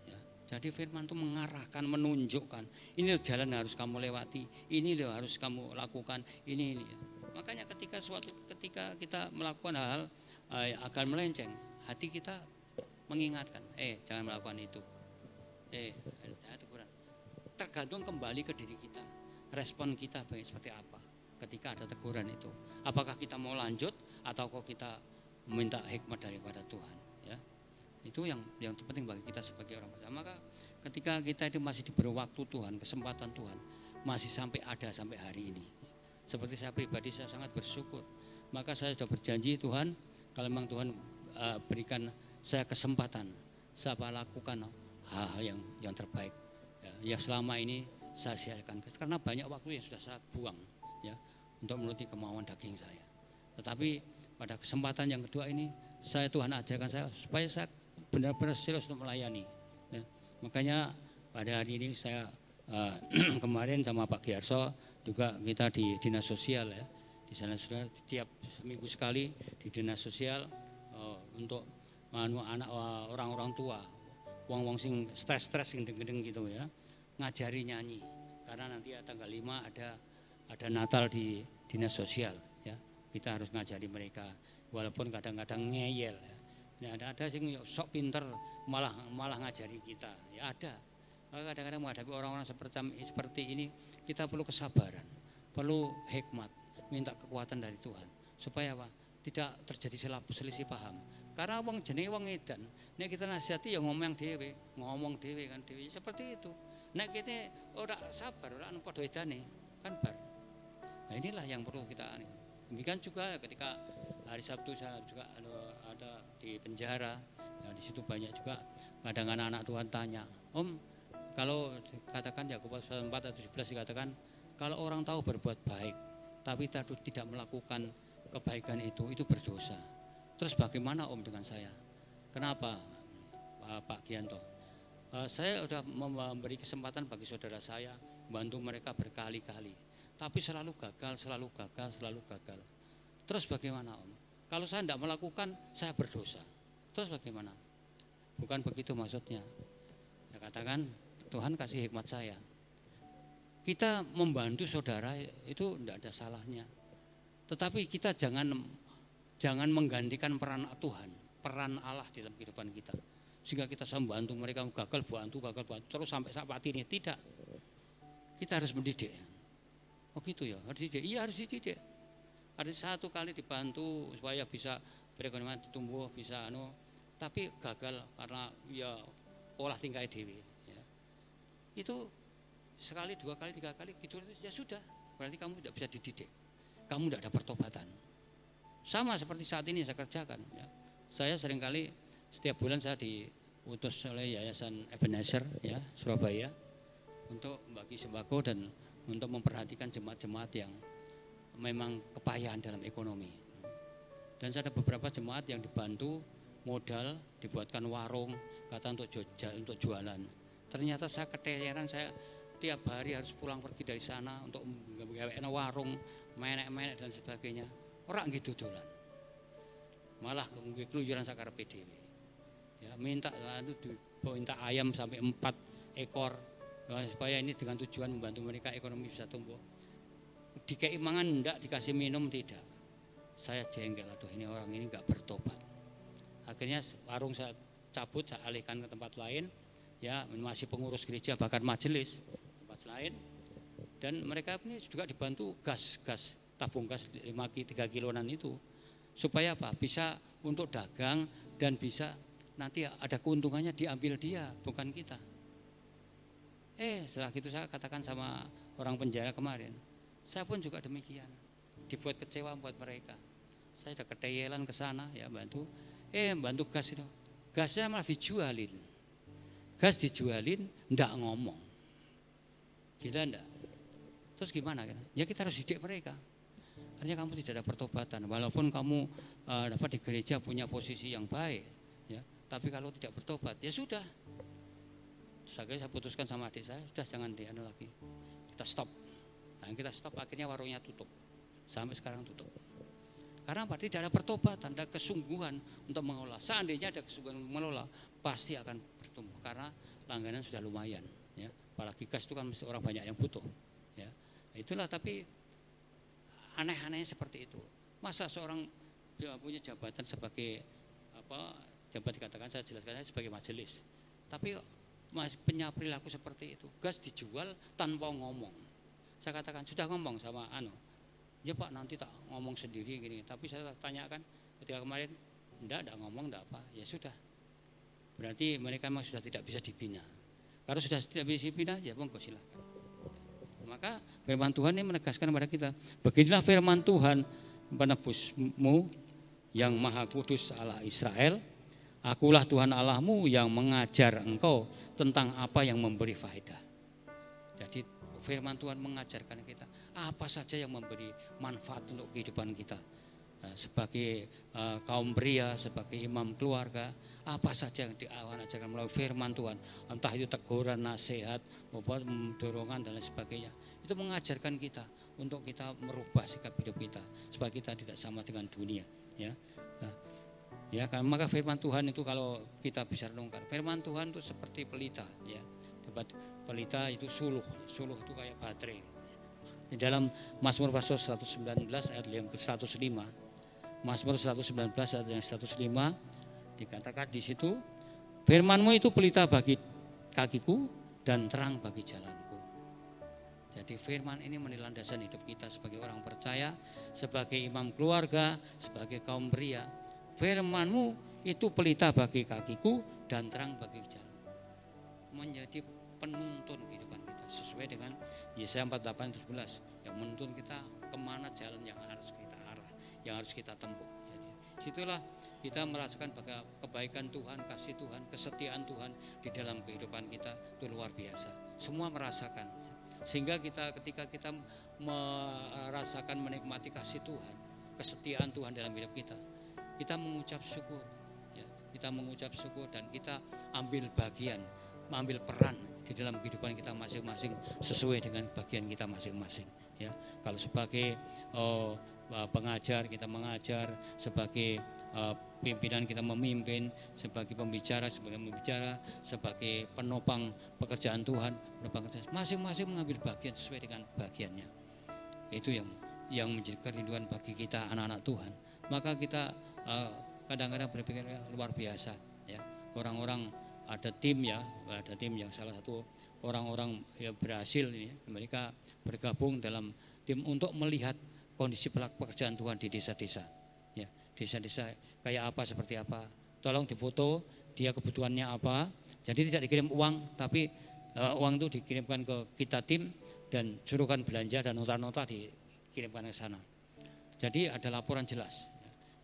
Ya. Jadi firman itu mengarahkan, menunjukkan, ini jalan yang harus kamu lewati, ini yang harus kamu lakukan, ini. Makanya ketika kita melakukan hal akan melenceng, hati kita mengingatkan, jangan melakukan itu. Teguran. Tergantung kembali ke diri kita. Respon kita seperti apa ketika ada teguran itu. Apakah kita mau lanjut atau kok kita meminta hikmat daripada Tuhan, ya. Itu yang penting bagi kita sebagai orang percaya. Maka ketika kita itu masih diberi waktu Tuhan, kesempatan Tuhan, masih sampai hari ini. Seperti saya pribadi, saya sangat bersyukur. Maka saya sudah berjanji, Tuhan, kalau memang Tuhan berikan saya kesempatan, saya lakukan hal-hal yang terbaik. Ya selama ini saya sia-siakan karena banyak waktu yang sudah saya buang, ya, untuk menuruti kemauan daging saya. Tetapi pada kesempatan yang kedua ini, Tuhan ajarkan saya supaya saya benar-benar serius untuk melayani. Ya. Makanya pada hari ini saya kemarin sama Pak Giarso juga kita di dinas sosial, ya. Di sana sudah tiap seminggu sekali di dinas sosial untuk anak orang-orang tua, wong sing stres sing gendeng gitu, ya, ngajari nyanyi. Karena nanti tanggal 5 ada Natal di dinas sosial, ya. Kita harus ngajari mereka walaupun kadang-kadang ngeyel, ya. Nah, ada sing sok pinter malah ngajari kita, ya ada. Kadang-kadang menghadapi orang-orang seperti ini kita perlu kesabaran, perlu hikmat, minta kekuatan dari Tuhan supaya apa? Tidak terjadi selisih paham. Karena wong jenenge wong edan, nek kita nasihati ya ngomong dhewe kan dhewe seperti itu. Nek kita ora sabar, ora anu padha edane kan bar. Nah, inilah yang perlu kita. Demikian juga ketika hari Sabtu saya juga ada di penjara. Ya, di situ banyak juga kadang anak Tuhan tanya, Om, kalau dikatakan Yakobus 4 ayat 17 dikatakan kalau orang tahu berbuat baik tapi tidak melakukan kebaikan itu berdosa. Terus bagaimana Om dengan saya? Kenapa Pak Gianto? Saya sudah memberi kesempatan bagi saudara saya, bantu mereka berkali-kali, tapi selalu gagal. Terus bagaimana Om? Kalau saya tidak melakukan, saya berdosa. Terus bagaimana? Bukan begitu maksudnya. Ya, katakan Tuhan kasih hikmat saya. Kita membantu saudara itu tidak ada salahnya. Tetapi kita jangan menggantikan peran Tuhan, peran Allah dalam kehidupan kita. Sehingga kita membantu mereka gagal bantu terus sampai saat ini tidak. Kita harus mendidik. Oh gitu ya, harus dididik. Iya harus dididik. Ada satu kali dibantu supaya bisa perekonomian tumbuh, bisa tapi gagal karena ya olah tingkah dewi. Ya. Itu sekali, 2 kali, 3 kali gitu ya sudah. Berarti kamu tidak bisa dididik. Kamu tidak ada pertobatan. Sama seperti saat ini saya kerjakan, ya. Saya seringkali setiap bulan saya diutus oleh Yayasan Ebenezer, ya, Surabaya untuk membagi sembako dan untuk memperhatikan jemaat-jemaat yang memang kepayahan dalam ekonomi. Dan saya ada beberapa jemaat yang dibantu modal, dibuatkan warung, kata untuk jualan. Ternyata saya keteteran, saya tiap hari harus pulang pergi dari sana untuk menggawekan warung, menek-menek dan sebagainya. Orang gitu dolan. Malah keluyuran sakar PDW. Ya, minta itu minta ayam sampai 4 ekor supaya ini dengan tujuan membantu mereka ekonomi bisa tumbuh. Dikei mangan enggak, dikasih minum tidak. Saya jengkel, aduh ini orang ini enggak bertobat. Akhirnya warung saya cabut, saya alihkan ke tempat lain, ya masih pengurus gereja bahkan majelis tempat lain, dan mereka ini juga dibantu gas tabung gas 3 kiloan itu, supaya apa? Bisa untuk dagang dan bisa nanti ada keuntungannya diambil dia, bukan kita. Setelah itu saya katakan sama orang penjara kemarin, saya pun juga demikian, dibuat kecewa buat mereka. Saya sudah keteyelan ke sana ya bantu gas itu. Gasnya malah dijualin. Gas dijualin, enggak ngomong. Kita enggak. Terus gimana kita? Ya kita harus didik mereka. Artinya kamu tidak ada pertobatan, walaupun kamu dapat di gereja punya posisi yang baik, ya. Tapi kalau tidak bertobat, ya sudah. Saya putuskan sama adik saya, sudah jangan dianu lagi. Kita stop. Nah, kita stop, akhirnya warungnya tutup. Sampai sekarang tutup. Karena apa? Tidak ada pertobatan, ada kesungguhan untuk mengelola. Seandainya ada kesungguhan untuk mengelola, pasti akan bertumbuh karena langganan sudah lumayan, ya. Apalagi gas itu kan mesti orang banyak yang butuh, ya. Itulah, tapi aneh-anehnya seperti itu. Masa seorang punya jabatan sebagai jabat dikatakan, saya jelaskan sebagai majelis, tapi masih punya perilaku seperti itu. Gas dijual tanpa ngomong. Saya katakan sudah ngomong sama ya Pak, nanti tak ngomong sendiri gini. Tapi saya tanyakan ketika kemarin, enggak ngomong, enggak apa. Ya sudah. Berarti mereka memang sudah tidak bisa dibina. Kalau sudah tidak bisa dibina, ya monggo silakan. Maka firman Tuhan ini menegaskan kepada kita, beginilah firman Tuhan penebusmu yang maha kudus Allah Israel, akulah Tuhan Allahmu yang mengajar engkau tentang apa yang memberi faedah. Jadi firman Tuhan mengajarkan kita apa saja yang memberi manfaat untuk kehidupan kita. Sebagai kaum pria, sebagai imam keluarga, apa saja yang diajarkan melalui firman Tuhan, entah itu teguran, nasihat, maupun dorongan dan lain sebagainya, itu mengajarkan kita untuk kita merubah sikap hidup kita supaya kita tidak sama dengan dunia, ya. Ya, maka firman Tuhan itu kalau kita bisa renungkan, firman Tuhan itu seperti pelita, ya. Pelita itu suluh itu kayak baterai. Di dalam Mazmur pasal 119 ayat yang ke-105, Mazmur 119 ayat yang 105 dikatakan di situ, firman-Mu itu pelita bagi kakiku dan terang bagi jalanku. Jadi firman ini menelandasan hidup kita sebagai orang percaya, sebagai imam keluarga, sebagai kaum pria. Firman-Mu itu pelita bagi kakiku dan terang bagi jalan. Menjadi penuntun kehidupan kita sesuai dengan Yesaya 48:11 yang menuntun kita kemana jalan yang harus kita arah, yang harus kita tempuh. Jadi situlah kita merasakan bahwa kebaikan Tuhan, kasih Tuhan, kesetiaan Tuhan di dalam kehidupan kita itu luar biasa. Semua merasakan. Sehingga ketika kita merasakan menikmati kasih Tuhan, kesetiaan Tuhan dalam hidup kita, kita mengucap syukur, ya. Kita mengucap syukur dan kita ambil bagian, mengambil peran di dalam kehidupan kita masing-masing sesuai dengan bagian kita masing-masing, ya. Kalau sebagai pengajar kita mengajar, sebagai pimpinan kita memimpin, sebagai pembicara sebagai penopang pekerjaan Tuhan, masing-masing mengambil bagian sesuai dengan bagiannya. Itu yang menjadi kerinduan bagi kita anak-anak Tuhan. Maka kita kadang-kadang berpikir luar biasa, ya. Orang-orang ada tim yang salah satu orang-orang yang berhasil ini, mereka bergabung dalam tim untuk melihat kondisi pekerjaan Tuhan di desa-desa, ya. Desa-desa kayak apa, seperti apa, tolong difoto dia kebutuhannya apa. Jadi tidak dikirim uang, tapi uang itu dikirimkan ke kita tim dan suruhkan belanja dan nota-nota dikirimkan ke sana. Jadi ada laporan jelas.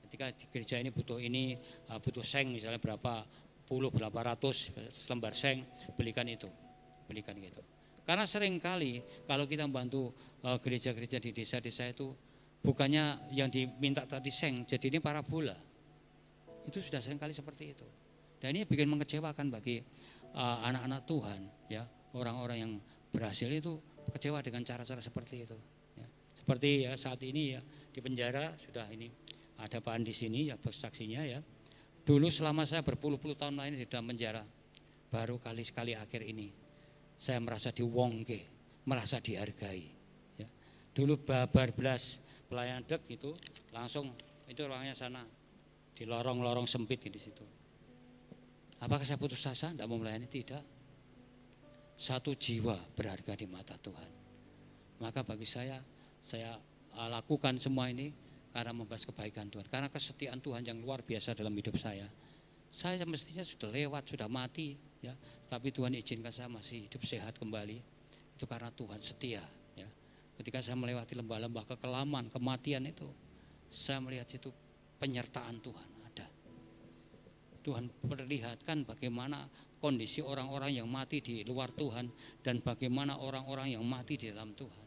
Ketika di gereja ini butuh seng misalnya berapa berapa ratus lembar seng, belikan gitu. Karena seringkali kalau kita membantu gereja-gereja di desa-desa itu bukannya yang diminta tadi seng, jadi ini parabola. Itu sudah seringkali seperti itu. Dan ini bikin mengecewakan bagi anak-anak Tuhan, ya. Orang-orang yang berhasil itu kecewa dengan cara-cara seperti itu, ya. Seperti ya saat ini ya di penjara sudah ini ada Pak Andi di sini ya saksinya, ya. Dulu selama saya berpuluh-puluh tahun lain di dalam penjara, baru kali-sekali akhir ini saya merasa diwongke, merasa dihargai. Ya. Dulu babar belas pelayan dek itu langsung itu ruangnya sana di lorong-lorong sempit di situ. Apakah saya putus asa? Tidak mau melayani? Tidak. Satu jiwa berharga di mata Tuhan. Maka bagi saya lakukan semua ini karena membahas kebaikan Tuhan, karena kesetiaan Tuhan yang luar biasa dalam hidup saya. Saya mestinya sudah lewat, sudah mati, ya. Tapi Tuhan izinkan saya masih hidup sehat kembali. Itu karena Tuhan setia. Ya. Ketika saya melewati lembah-lembah kekelaman, kematian itu, saya melihat itu penyertaan Tuhan ada. Tuhan perlihatkan bagaimana kondisi orang-orang yang mati di luar Tuhan dan bagaimana orang-orang yang mati di dalam Tuhan.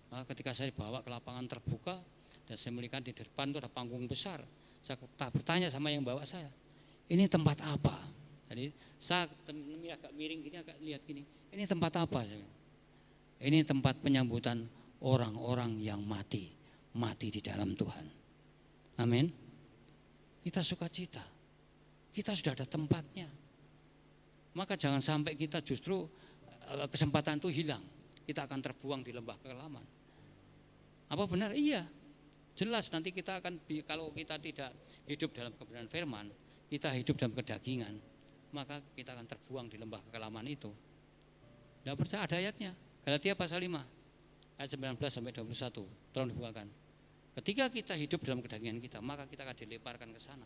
Nah, ketika saya dibawa ke lapangan terbuka dan saya melihat di depan itu ada panggung besar, saya bertanya sama yang bawa saya, ini tempat apa? Jadi saya agak miring gini, agak lihat gini, ini tempat apa? Ini tempat penyambutan orang-orang yang mati di dalam Tuhan. Amin. Kita sukacita, kita sudah ada tempatnya. Maka jangan sampai kita justru kesempatan itu hilang, kita akan terbuang di lembah kekelaman. Apa benar? Iya. Jelas nanti kita akan, kalau kita tidak hidup dalam kebenaran firman, kita hidup dalam kedagingan, maka kita akan terbuang di lembah kekelaman itu. Tidak percaya, ada ayatnya. Galatia pasal 5 ayat 19 sampai 21. Tolong dibukakan. Ketika kita hidup dalam kedagingan kita, maka kita akan dilemparkan ke sana.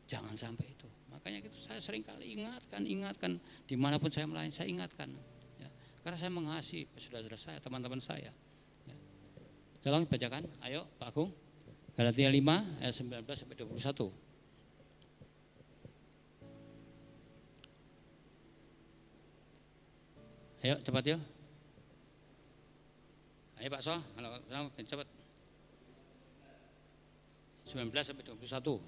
Jangan sampai itu. Makanya itu saya sering kali ingatkan dimanapun saya melayani, saya ingatkan. Ya. Karena saya mengasihi saudara-saudara saya, teman-teman saya. Ya. Tolong bacakan, ayo Pak Agung. Galatia 5 ayat 19 sampai 21. Ayo cepat yuk. Ayo Pak So, kalau cepat. 19 sampai 21.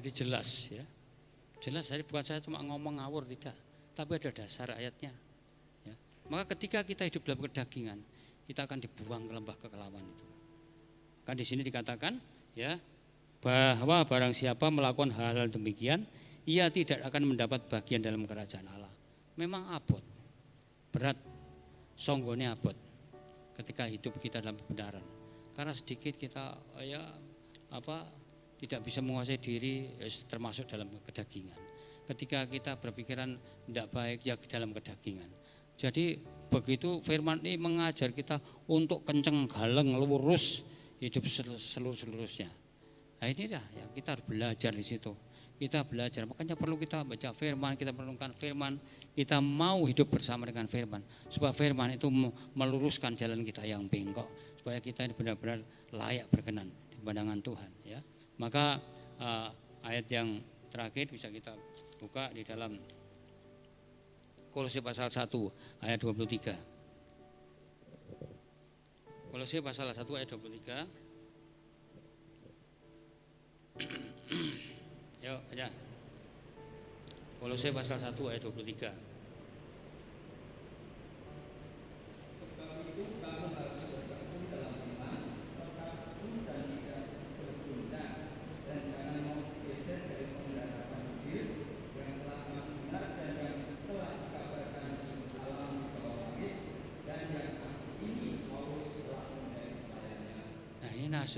Jadi jelas ya, jelas. Jadi bukan saya cuma ngomong ngawur, tidak, tapi ada dasar ayatnya. Ya. Maka ketika kita hidup dalam kedagingan, kita akan dibuang ke lembah kekelaman itu. Kan di sini dikatakan ya bahwa barang siapa melakukan hal-hal demikian, ia tidak akan mendapat bagian dalam kerajaan Allah. Memang abot, berat, songgone abot ketika hidup kita dalam kebenaran. Karena sedikit kita tidak bisa menguasai diri, termasuk dalam kedagingan. Ketika kita berpikiran tidak baik, ya dalam kedagingan. Jadi begitu firman ini mengajar kita untuk kenceng, galeng, lurus hidup seluruh-seluruhnya. Nah ini dah ya, kita harus belajar di situ. Kita belajar, makanya perlu kita baca firman, kita merenungkan firman, kita mau hidup bersama dengan firman. Supaya firman itu meluruskan jalan kita yang bengkok, supaya kita ini benar-benar layak berkenan di pandangan Tuhan. Ya. Maka ayat yang terakhir bisa kita buka di dalam Kolose pasal 1 ayat 23. Kolose pasal 1 ayat 23. Yuk baca. Kolose pasal 1 ayat 23.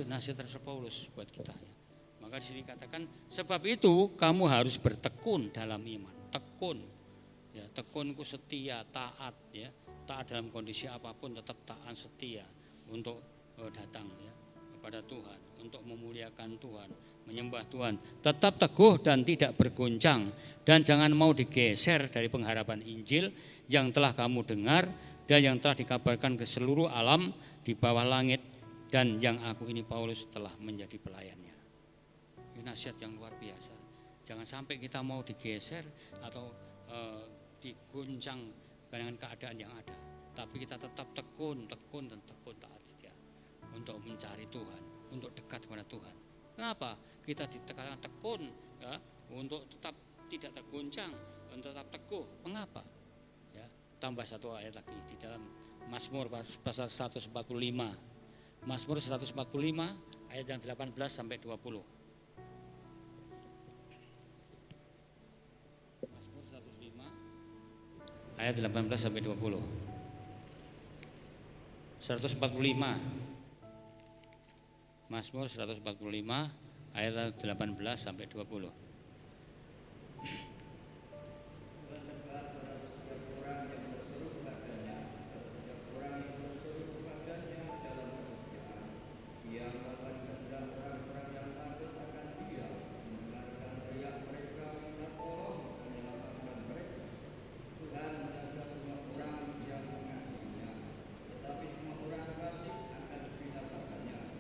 Nasihat Rasul Paulus buat kita ya. Maka di sini katakan sebab itu kamu harus bertekun dalam iman. Tekun. Ya, tekunku setia, taat ya. Taat dalam kondisi apapun tetap taat setia untuk datang ya kepada Tuhan, untuk memuliakan Tuhan, menyembah Tuhan. Tetap teguh dan tidak bergoncang dan jangan mau digeser dari pengharapan Injil yang telah kamu dengar dan yang telah dikabarkan ke seluruh alam di bawah langit. dan yang aku ini Paulus telah menjadi pelayannya. Ini nasihat yang luar biasa. Jangan sampai kita mau digeser atau diguncang dengan keadaan yang ada, tapi kita tetap tekun taat setia untuk mencari Tuhan, untuk dekat kepada Tuhan. Kenapa? Kita ditekan tekun ya, untuk tetap tidak terguncang, untuk tetap teguh. Mengapa? Ya, tambah satu ayat lagi di dalam Mazmur pasal 145. Mazmur 145 ayat yang 18 sampai 20. Mazmur 105 ayat 18 sampai 20. 145. Mazmur 145 ayat 18 sampai 20.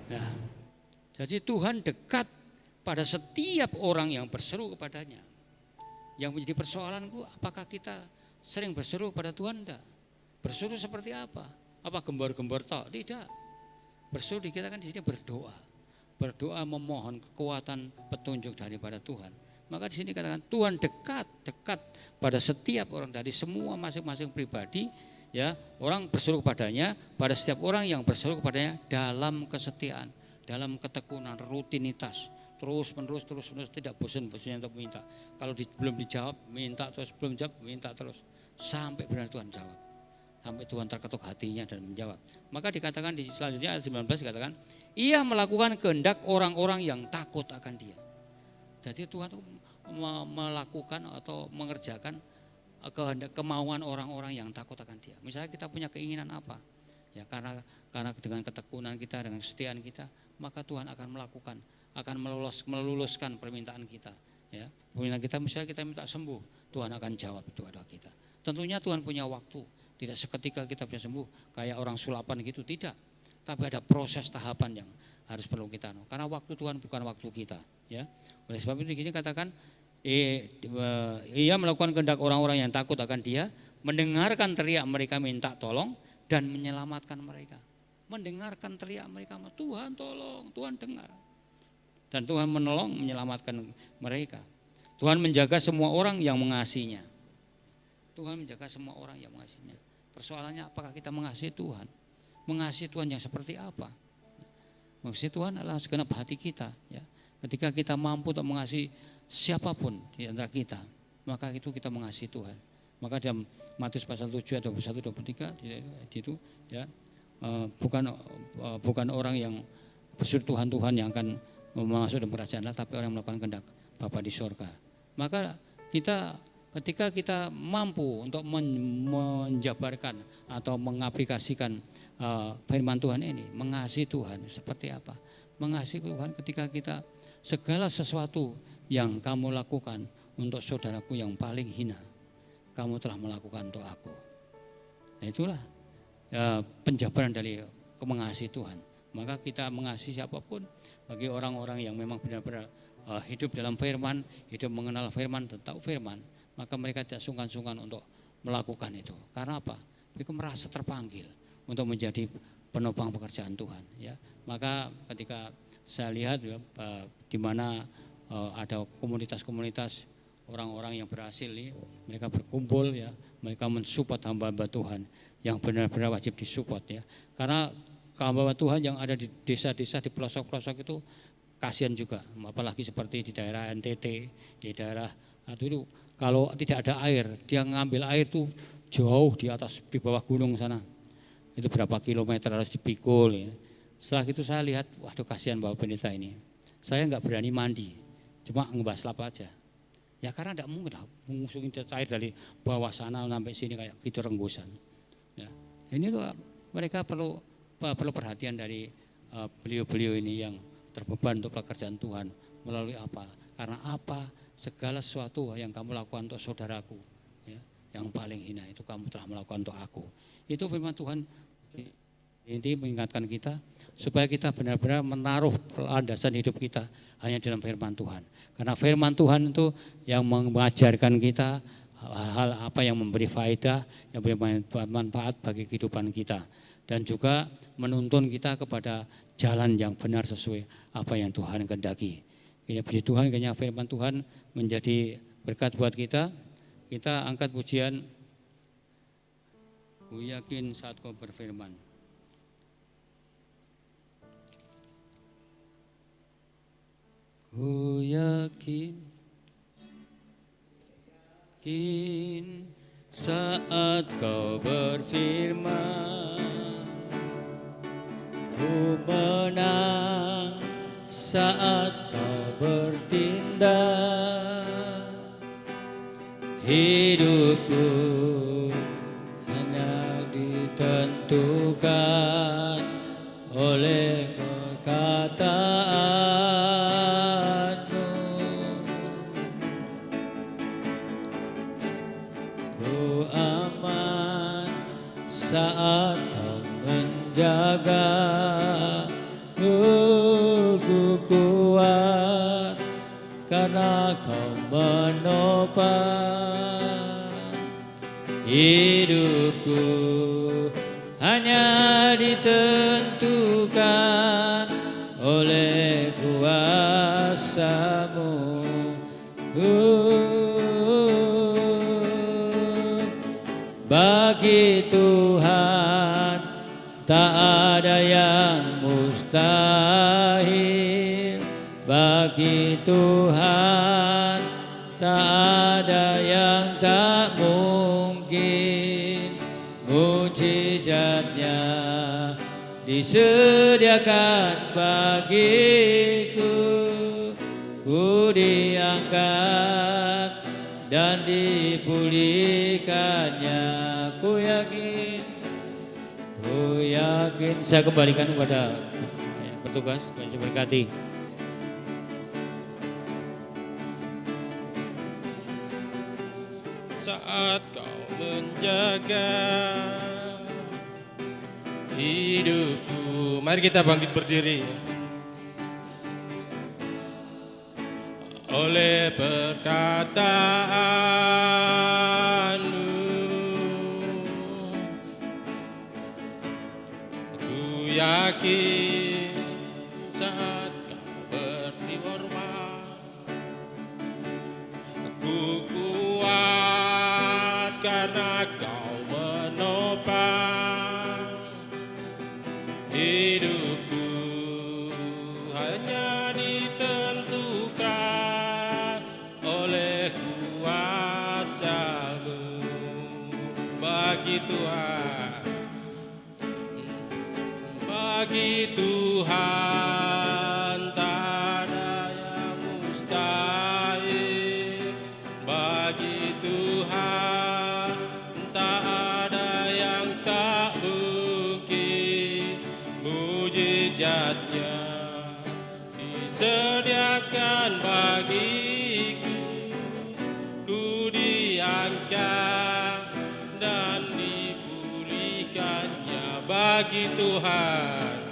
Nah, jadi Tuhan dekat pada setiap orang yang berseru kepadanya. Yang menjadi persoalanku, apakah kita sering berseru pada Tuhan? Enggak. Berseru seperti apa? Apa gembor-gembor tok? Tidak. Berseru di kita kan di sini berdoa. Berdoa memohon kekuatan petunjuk daripada Tuhan. Maka di sini katakan Tuhan dekat pada setiap orang, dari semua masing-masing pribadi. Ya, orang berseru kepadanya, pada setiap orang yang berseru kepadanya dalam kesetiaan, dalam ketekunan, rutinitas, terus menerus tidak bosan-bosannya untuk minta. Kalau belum dijawab minta terus, belum jawab minta terus, sampai benar Tuhan jawab, sampai Tuhan terketuk hatinya dan menjawab. Maka dikatakan di selanjutnya ayat 19 dikatakan, ia melakukan kehendak orang-orang yang takut akan Dia. Jadi Tuhan itu melakukan atau mengerjakan kehendak kemauan orang-orang yang takut akan Dia. Misalnya kita punya keinginan apa, ya karena dengan ketekunan kita, dengan kesetiaan kita, maka Tuhan akan melakukan, akan meluluskan permintaan kita. Ya, permintaan kita, misalnya kita minta sembuh, Tuhan akan jawab doa kita. Tentunya Tuhan punya waktu, tidak seketika kita bisa sembuh kayak orang sulapan gitu, tidak. Tapi ada proses tahapan yang harus perlu kita. Karena waktu Tuhan bukan waktu kita. Ya, oleh sebab itu begini katakan. Ia melakukan kehendak orang-orang yang takut akan Dia, mendengarkan teriak mereka minta tolong dan menyelamatkan mereka. Mendengarkan teriak mereka, Tuhan tolong, Tuhan dengar. Dan Tuhan menolong, menyelamatkan mereka. Tuhan menjaga semua orang yang mengasihinya. Tuhan menjaga semua orang yang mengasihinya. Persoalannya apakah kita mengasihi Tuhan? Mengasihi Tuhan yang seperti apa? Mengasihi Tuhan adalah segenap hati kita. Ya. Ketika kita mampu untuk mengasihi siapapun di antara kita, maka itu kita mengasihi Tuhan. Maka dalam Matius pasal 7 ayat 21 23 itu ya, bukan orang yang berseru Tuhan yang akan masuk dalam kerajaan Allah, tapi orang yang melakukan kehendak Bapa di surga. Maka ketika kita mampu untuk menjabarkan atau mengaplikasikan firman Tuhan ini, mengasihi Tuhan seperti apa? Mengasihi Tuhan ketika kita segala sesuatu yang kamu lakukan untuk saudaraku yang paling hina, kamu telah melakukan untuk aku. Nah, itulah penjabaran dari mengasihi Tuhan. Maka kita mengasihi siapapun, bagi orang-orang yang memang benar-benar hidup dalam firman, hidup mengenal firman, tahu firman, maka mereka tidak sungkan-sungkan untuk melakukan itu. Karena apa? Mereka merasa terpanggil untuk menjadi penopang pekerjaan Tuhan. Ya, maka ketika saya lihat ya, di mana ada komunitas-komunitas orang-orang yang berhasil nih, mereka berkumpul ya, mereka mensupport hamba-hamba Tuhan yang benar-benar wajib disupport ya. Karena hamba Tuhan yang ada di desa-desa, di pelosok-pelosok itu kasihan juga, apalagi seperti di daerah NTT, di daerah dulu kalau tidak ada air, dia ngambil air tuh jauh di atas, di bawah gunung sana. Itu berapa kilometer harus dipikul ya. Setelah itu saya lihat, waduh kasihan Bapak Pendeta ini. Saya enggak berani mandi. Cuma ngebas lap aja. Ya karena tidak mungkin mengusungin air dari bawah sana sampai sini kayak gitu renggusan. Ya. Ini tuh mereka perlu perhatian dari beliau-beliau ini yang terbeban untuk pekerjaan Tuhan. Melalui apa? Karena apa? Segala sesuatu yang kamu lakukan untuk saudaraku, ya, yang paling hina itu kamu telah melakukan untuk aku. Itu firman Tuhan. Ini mengingatkan kita supaya kita benar-benar menaruh landasan hidup kita hanya dalam firman Tuhan. Karena firman Tuhan itu yang mengajarkan kita hal apa yang memberi faedah, yang memberi manfaat bagi kehidupan kita, dan juga menuntun kita kepada jalan yang benar sesuai apa yang Tuhan kehendaki. Ini puji Tuhan, kiranya firman Tuhan menjadi berkat buat kita. Kita angkat pujian, ku yakin saat kau berfirman. Ku yakin saat kau berfirman, ku menang saat kau bertindak. Hidupku hanya ditentukan oleh perkataanmu. Ku aman saat kau menjaga. Ku kuat karena kau menopang. Hidupku hanya ditentukan oleh kuasa-Mu. Bagi Tuhan tak ada yang mustahil. Bagi Tuhan tak ada yang tak mungkin. Mujizatnya disediakan bagiku. Ku diangkat dan dipulihkannya. Ku yakin. Saya kembalikan kepada petugas, Tuhan berkati. Saat kau menjaga hidupku. Mari kita bangkit berdiri. Oleh perkataan-Mu, ku yakin saat kau berfirman, ku kuat karena kau menopang. Hidupku hanya ditentukan oleh kuasa-Mu. Bagi Tuhan tak ada yang mustahil. Bagi Tuhan tak ada yang tak mungkin. Mujizatnya disediakan bagiku. Ku diangkat dan dipulihkannya. Bagi Tuhan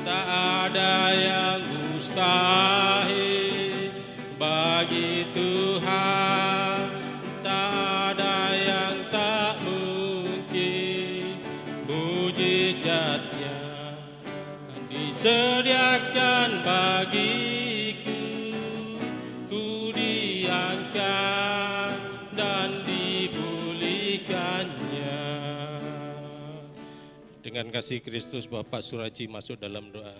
tak ada yang mustahil. Bagi Tuhan tak ada yang tak mungkin. Mujizatnya disediakan bagiku. Ku diangkat dan dipulihkannya. Dengan kasih Kristus, Bapak Suraji masuk dalam doa.